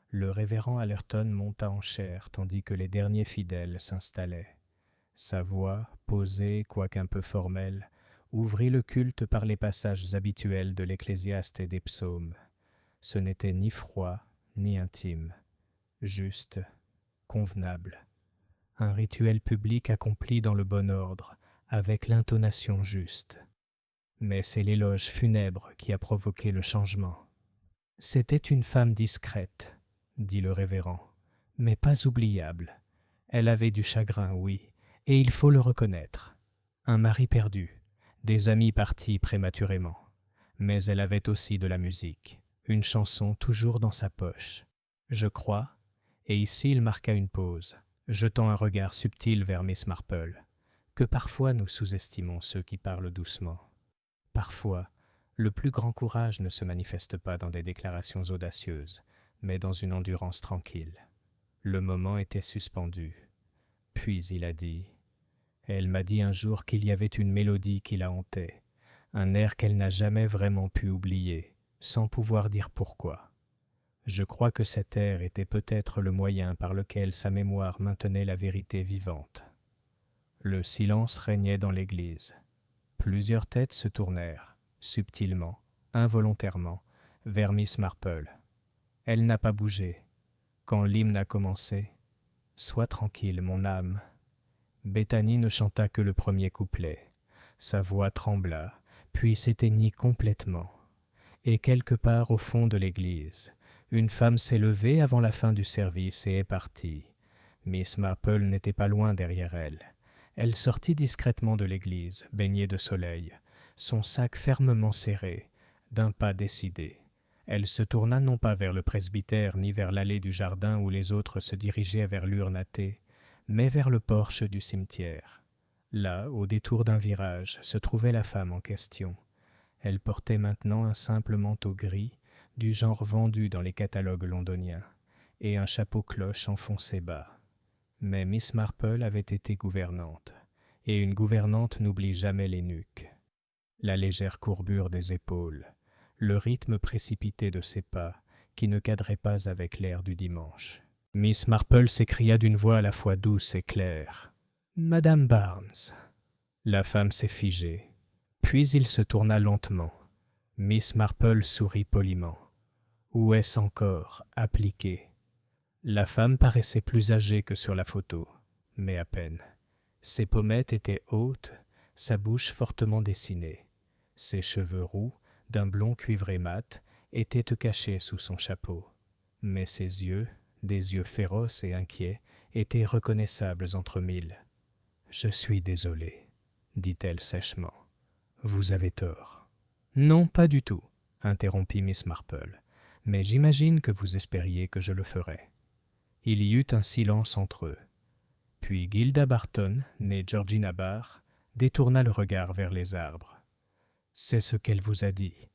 Le révérend Allerton monta en chaire tandis que les derniers fidèles s'installaient. Sa voix, posée quoique un peu formelle, ouvrit le culte par les passages habituels de l'Ecclésiaste et des psaumes. Ce n'était ni froid, ni intime, juste, convenable. Un rituel public accompli dans le bon ordre, avec l'intonation juste. Mais c'est l'éloge funèbre qui a provoqué le changement. C'était une femme discrète, dit le révérend, mais pas oubliable. Elle avait du chagrin, oui, et il faut le reconnaître. Un mari perdu, des amis partis prématurément. Mais elle avait aussi de la musique, une chanson toujours dans sa poche. Je crois, et ici il marqua une pause, jetant un regard subtil vers Miss Marple, que parfois nous sous-estimons ceux qui parlent doucement. Parfois, le plus grand courage ne se manifeste pas dans des déclarations audacieuses, mais dans une endurance tranquille. Le moment était suspendu. Puis il a dit « Elle m'a dit un jour qu'il y avait une mélodie qui la hantait, un air qu'elle n'a jamais vraiment pu oublier, sans pouvoir dire pourquoi. Je crois que cet air était peut-être le moyen par lequel sa mémoire maintenait la vérité vivante. » Le silence régnait dans l'église. Plusieurs têtes se tournèrent, subtilement, involontairement, vers Miss Marple. Elle n'a pas bougé. Quand l'hymne a commencé, « Sois tranquille, mon âme », Bethany ne chanta que le premier couplet. Sa voix trembla, puis s'éteignit complètement. Et quelque part au fond de l'église, une femme s'est levée avant la fin du service et est partie. Miss Marple n'était pas loin derrière elle. Elle sortit discrètement de l'église, baignée de soleil, son sac fermement serré, d'un pas décidé. Elle se tourna non pas vers le presbytère ni vers l'allée du jardin où les autres se dirigeaient vers l'urne à thé, mais vers le porche du cimetière. Là, au détour d'un virage, se trouvait la femme en question. Elle portait maintenant un simple manteau gris, du genre vendu dans les catalogues londoniens, et un chapeau-cloche enfoncé bas. Mais Miss Marple avait été gouvernante, et une gouvernante n'oublie jamais les nuques. La légère courbure des épaules, le rythme précipité de ses pas, qui ne cadrait pas avec l'air du dimanche. Miss Marple s'écria d'une voix à la fois douce et claire. « Madame Barnes !» La femme s'est figée. Puis il se tourna lentement. Miss Marple sourit poliment. « Où est-ce encore, appliqué ?» La femme paraissait plus âgée que sur la photo, mais à peine. Ses pommettes étaient hautes, sa bouche fortement dessinée. Ses cheveux roux, d'un blond cuivré mat, étaient cachés sous son chapeau. Mais ses yeux, des yeux féroces et inquiets, étaient reconnaissables entre mille. « Je suis désolée, » dit-elle sèchement. « Vous avez tort. »« Non, pas du tout, » interrompit Miss Marple. « Mais j'imagine que vous espériez que je le ferais. » Il y eut un silence entre eux. Puis Gilda Barton, née Georgina Barr, détourna le regard vers les arbres. « C'est ce qu'elle vous a dit, »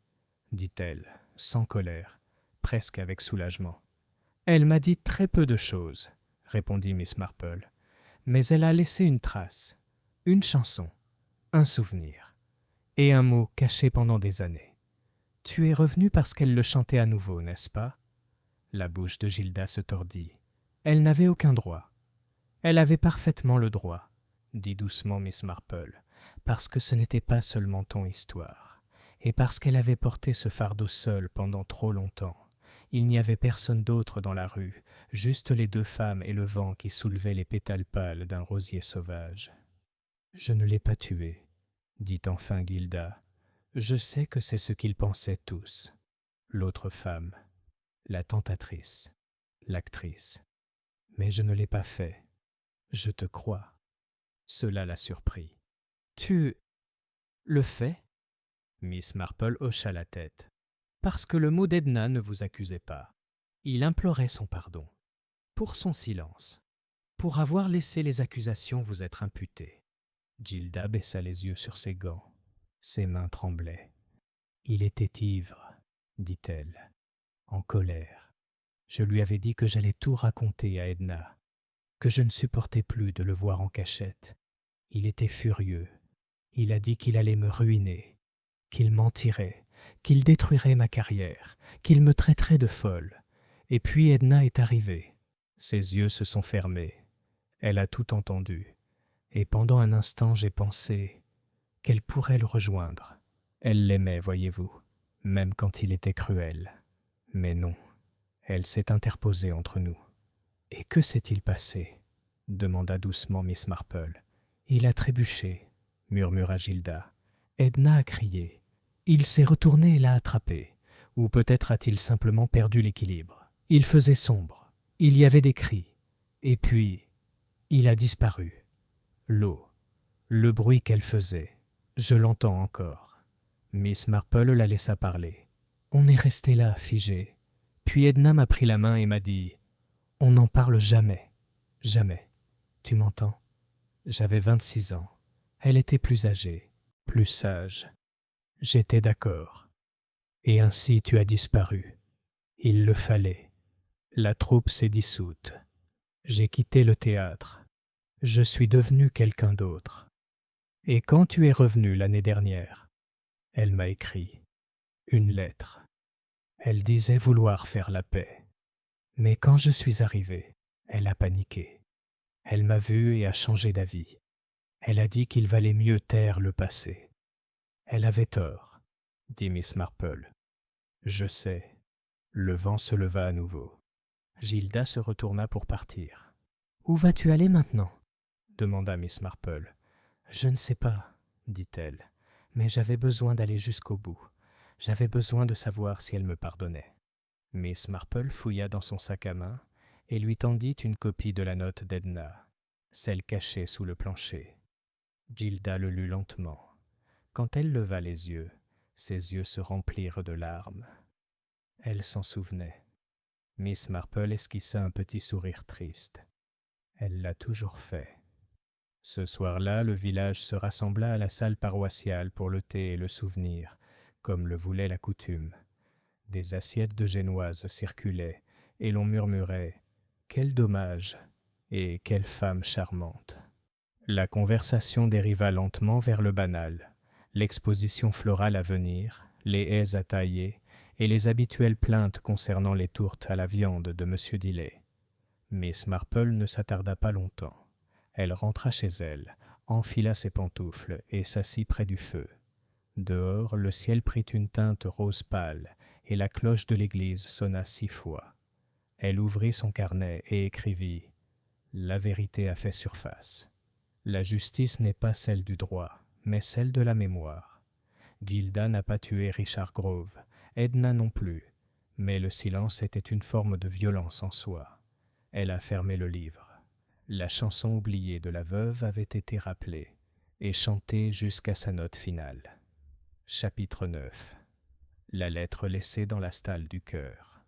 dit-elle, sans colère, presque avec soulagement. « Elle m'a dit très peu de choses, » répondit Miss Marple, « mais elle a laissé une trace, une chanson, un souvenir, et un mot caché pendant des années. Tu es revenu parce qu'elle le chantait à nouveau, n'est-ce pas ?» La bouche de Gilda se tordit. Elle n'avait aucun droit. Elle avait parfaitement le droit, dit doucement Miss Marple, parce que ce n'était pas seulement ton histoire, et parce qu'elle avait porté ce fardeau seule pendant trop longtemps. Il n'y avait personne d'autre dans la rue, juste les deux femmes et le vent qui soulevait les pétales pâles d'un rosier sauvage. « Je ne l'ai pas tué, » dit enfin Gilda. « Je sais que c'est ce qu'ils pensaient tous. L'autre femme, la tentatrice, l'actrice. Mais je ne l'ai pas fait. Je te crois. » Cela l'a surpris. « Tu le fais ?» Miss Marple hocha la tête. « Parce que le mot d'Edna ne vous accusait pas. Il implorait son pardon. Pour son silence. Pour avoir laissé les accusations vous être imputées. » Gilda baissa les yeux sur ses gants. Ses mains tremblaient. « Il était ivre, » dit-elle, en colère. Je lui avais dit que j'allais tout raconter à Edna, que je ne supportais plus de le voir en cachette. Il était furieux. Il a dit qu'il allait me ruiner, qu'il mentirait, qu'il détruirait ma carrière, qu'il me traiterait de folle. Et puis Edna est arrivée. Ses yeux se sont fermés. Elle a tout entendu. Et pendant un instant, j'ai pensé qu'elle pourrait le rejoindre. Elle l'aimait, voyez-vous, même quand il était cruel. Mais non, elle s'est interposée entre nous. « Et que s'est-il passé ?» demanda doucement Miss Marple. « Il a trébuché, » murmura Gilda. « Edna a crié. Il s'est retourné et l'a attrapé. Ou peut-être a-t-il simplement perdu l'équilibre. Il faisait sombre. Il y avait des cris. Et puis, il a disparu. L'eau, le bruit qu'elle faisait, je l'entends encore. » Miss Marple la laissa parler. On est resté là, figé. Puis Edna m'a pris la main et m'a dit « On n'en parle jamais, jamais. Tu m'entends ?» J'avais 26 ans. Elle était plus âgée, plus sage. J'étais d'accord. Et ainsi tu as disparu. Il le fallait. La troupe s'est dissoute. J'ai quitté le théâtre. Je suis devenu quelqu'un d'autre. Et quand tu es revenu l'année dernière, elle m'a écrit une lettre. Elle disait vouloir faire la paix. Mais quand je suis arrivé, elle a paniqué. Elle m'a vu et a changé d'avis. Elle a dit qu'il valait mieux taire le passé. Elle avait tort, dit Miss Marple. Je sais. Le vent se leva à nouveau. Gilda se retourna pour partir. Où vas-tu aller maintenant ? Demanda Miss Marple. Je ne sais pas, dit-elle, mais j'avais besoin d'aller jusqu'au bout. J'avais besoin de savoir si elle me pardonnait. Miss Marple fouilla dans son sac à main et lui tendit une copie de la note d'Edna, celle cachée sous le plancher. Gilda le lut lentement. Quand elle leva les yeux, ses yeux se remplirent de larmes. Elle s'en souvenait. Miss Marple esquissa un petit sourire triste. Elle l'a toujours fait. Ce soir-là, le village se rassembla à la salle paroissiale pour le thé et le souvenir, comme le voulait la coutume. Des assiettes de génoise circulaient, et l'on murmurait « Quel dommage !» et « Quelle femme charmante !» La conversation dériva lentement vers le banal, l'exposition florale à venir, les haies à tailler, et les habituelles plaintes concernant les tourtes à la viande de M. Dillet. Miss Marple ne s'attarda pas longtemps. Elle rentra chez elle, enfila ses pantoufles et s'assit près du feu. Dehors, le ciel prit une teinte rose pâle et la cloche de l'église sonna 6 fois. Elle ouvrit son carnet et écrivit « La vérité a fait surface. La justice n'est pas celle du droit, mais celle de la mémoire. Gilda n'a pas tué Richard Grove, Edna non plus, mais le silence était une forme de violence en soi. Elle a fermé le livre. La chanson oubliée de la veuve avait été rappelée et chantée jusqu'à sa note finale. Chapitre 9. La lettre laissée dans la stalle du cœur.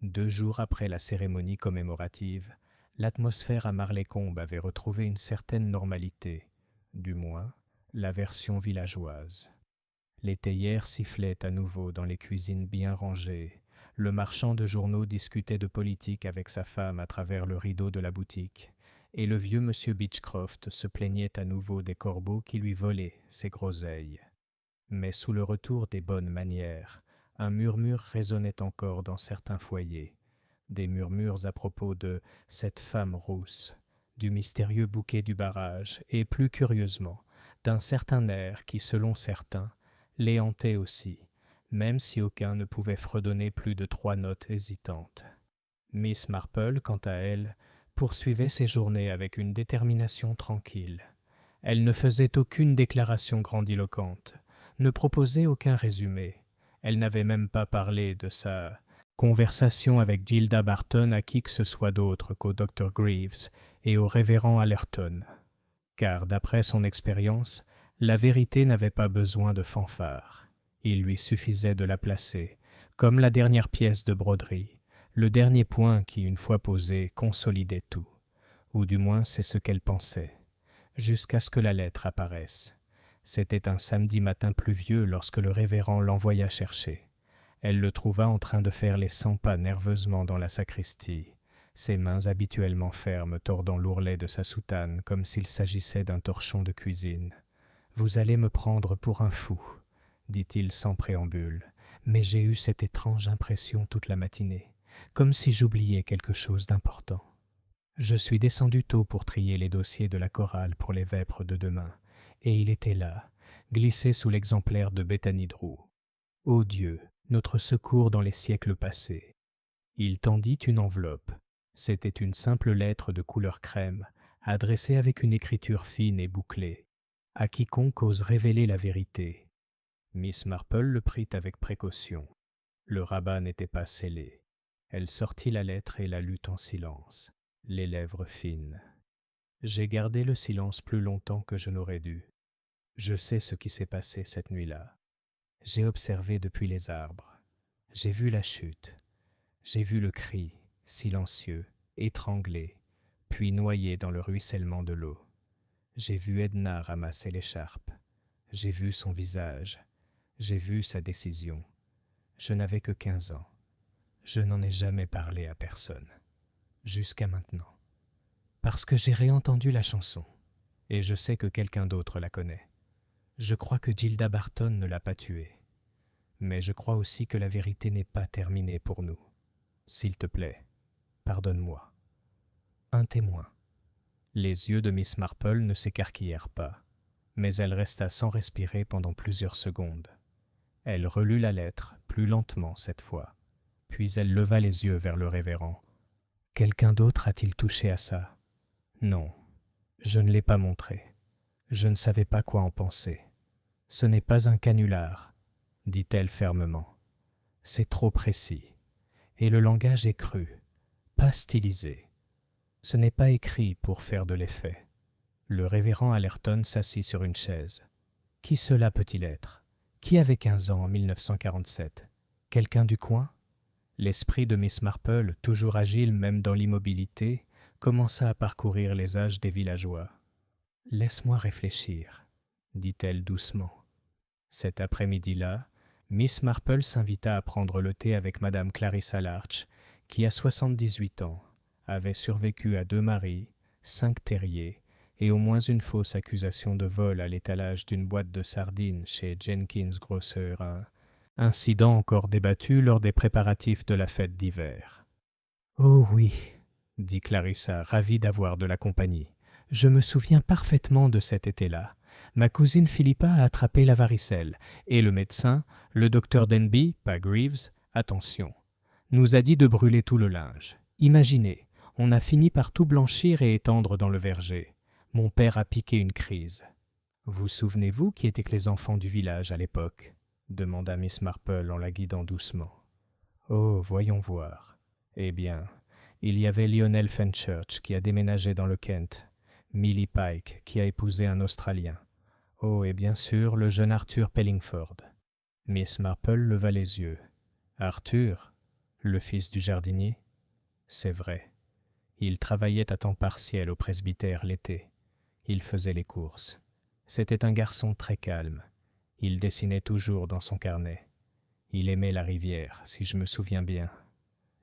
2 jours après la cérémonie commémorative, l'atmosphère à Marlécombe avait retrouvé une certaine normalité, du moins la version villageoise. Les théières sifflaient à nouveau dans les cuisines bien rangées. Le marchand de journaux discutait de politique avec sa femme à travers le rideau de la boutique, et le vieux monsieur Beechcroft se plaignait à nouveau des corbeaux qui lui volaient ses groseilles. Mais sous le retour des bonnes manières, un murmure résonnait encore dans certains foyers, des murmures à propos de cette femme rousse, du mystérieux bouquet du barrage, et plus curieusement, d'un certain air qui, selon certains, les hantait aussi, même si aucun ne pouvait fredonner plus de 3 notes hésitantes. Miss Marple, quant à elle, poursuivait ses journées avec une détermination tranquille. Elle ne faisait aucune déclaration grandiloquente, ne proposait aucun résumé. Elle n'avait même pas parlé de sa conversation avec Gilda Barton à qui que ce soit d'autre qu'au Dr. Greaves et au révérend Allerton, car d'après son expérience, la vérité n'avait pas besoin de fanfare. Il lui suffisait de la placer, comme la dernière pièce de broderie, le dernier point qui, une fois posé, consolidait tout. Ou du moins c'est ce qu'elle pensait, jusqu'à ce que la lettre apparaisse. C'était un samedi matin pluvieux lorsque le révérend l'envoya chercher. Elle le trouva en train de faire les 100 pas nerveusement dans la sacristie, ses mains habituellement fermes tordant l'ourlet de sa soutane comme s'il s'agissait d'un torchon de cuisine. « Vous allez me prendre pour un fou, » dit-il sans préambule, « mais j'ai eu cette étrange impression toute la matinée, comme si j'oubliais quelque chose d'important. Je suis descendu tôt pour trier les dossiers de la chorale pour les vêpres de demain, et il était là, glissé sous l'exemplaire de Bethany Drew. Ô Dieu, notre secours dans les siècles passés. » Il tendit une enveloppe. C'était une simple lettre de couleur crème, adressée avec une écriture fine et bouclée, à quiconque ose révéler la vérité. Miss Marple le prit avec précaution. Le rabat n'était pas scellé. Elle sortit la lettre et la lut en silence, les lèvres fines. « J'ai gardé le silence plus longtemps que je n'aurais dû. Je sais ce qui s'est passé cette nuit-là. J'ai observé depuis les arbres. J'ai vu la chute. J'ai vu le cri, silencieux, étranglé, puis noyé dans le ruissellement de l'eau. J'ai vu Edna ramasser l'écharpe. J'ai vu son visage. J'ai vu sa décision. Je n'avais que 15 ans. Je n'en ai jamais parlé à personne. Jusqu'à maintenant. Parce que j'ai réentendu la chanson, et je sais que quelqu'un d'autre la connaît. Je crois que Gilda Barton ne l'a pas tuée. Mais je crois aussi que la vérité n'est pas terminée pour nous. S'il te plaît, pardonne-moi. Un témoin. » Les yeux de Miss Marple ne s'écarquillèrent pas, mais elle resta sans respirer pendant plusieurs secondes. Elle relut la lettre, plus lentement cette fois, puis elle leva les yeux vers le révérend. « Quelqu'un d'autre a-t-il touché à ça ? » ?»« Non, je ne l'ai pas montré. Je ne savais pas quoi en penser. Ce n'est pas un canular, dit-elle fermement. C'est trop précis. Et le langage est cru, pas stylisé. Ce n'est pas écrit pour faire de l'effet. » Le révérend Allerton s'assit sur une chaise. « Qui cela peut-il être ? Qui avait 15 ans en 1947 ? Quelqu'un du coin ?» L'esprit de Miss Marple, toujours agile même dans l'immobilité, commença à parcourir les âges des villageois. « Laisse-moi réfléchir, » dit-elle doucement. Cet après-midi-là, Miss Marple s'invita à prendre le thé avec Madame Clarissa Larch, qui à 78 ans avait survécu à 2 maris, 5 terriers et au moins une fausse accusation de vol à l'étalage d'une boîte de sardines chez Jenkins Grocer, un incident encore débattu lors des préparatifs de la fête d'hiver. « Oh oui, » dit Clarissa, ravie d'avoir de la compagnie. « Je me souviens parfaitement de cet été-là. Ma cousine Philippa a attrapé la varicelle, et le médecin, le docteur Denby, pas Greaves, attention, nous a dit de brûler tout le linge. Imaginez, on a fini par tout blanchir et étendre dans le verger. Mon père a piqué une crise. Vous souvenez-vous qui étaient les enfants du village à l'époque ? Demanda Miss Marple en la guidant doucement. Oh, voyons voir. Eh bien, il y avait Lionel Fenchurch qui a déménagé dans le Kent, Millie Pike qui a épousé un Australien. Oh, et bien sûr, le jeune Arthur Pellingford. Miss Marple leva les yeux. Arthur, le fils du jardinier ? C'est vrai. Il travaillait à temps partiel au presbytère l'été. Il faisait les courses. C'était un garçon très calme. Il dessinait toujours dans son carnet. Il aimait la rivière, si je me souviens bien.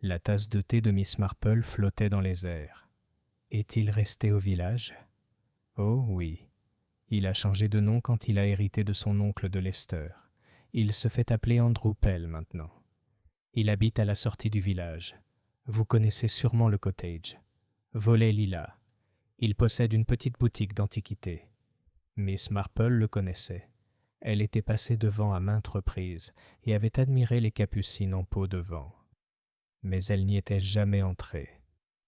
La tasse de thé de Miss Marple flottait dans les airs. Est-il resté au village? Oh oui. Il a changé de nom quand il a hérité de son oncle de Leicester. Il se fait appeler Andrew Pell maintenant. Il habite à la sortie du village. Vous connaissez sûrement le cottage. Volet lilas. Il possède une petite boutique d'antiquités. Miss Marple le connaissait. Elle était passée devant à maintes reprises et avait admiré les capucines en peau de vent. Mais elle n'y était jamais entrée.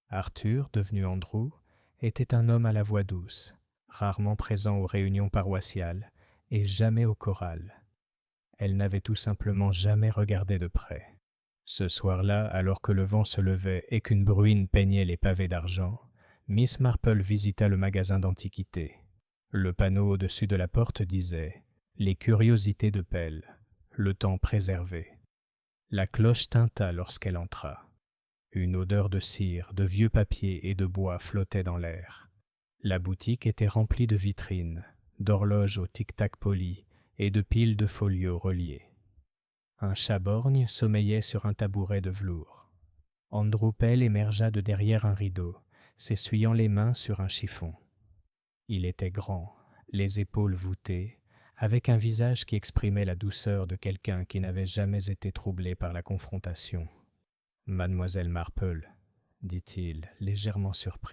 Arthur, devenu Andrew, était un homme à la voix douce, rarement présent aux réunions paroissiales et jamais au choral. Elle n'avait tout simplement jamais regardé de près. Ce soir-là, alors que le vent se levait et qu'une bruine peignait les pavés d'argent, Miss Marple visita le magasin d'antiquités. Le panneau au-dessus de la porte disait « Les curiosités de Pell, le temps préservé ». La cloche tinta lorsqu'elle entra. Une odeur de cire, de vieux papier et de bois flottait dans l'air. La boutique était remplie de vitrines, d'horloges au tic-tac poli et de piles de folios reliés. Un chat-borgne sommeillait sur un tabouret de velours. Andrew Pell émergea de derrière un rideau, s'essuyant les mains sur un chiffon. Il était grand, les épaules voûtées, avec un visage qui exprimait la douceur de quelqu'un qui n'avait jamais été troublé par la confrontation. « Mademoiselle Marple, dit-il, légèrement surpris.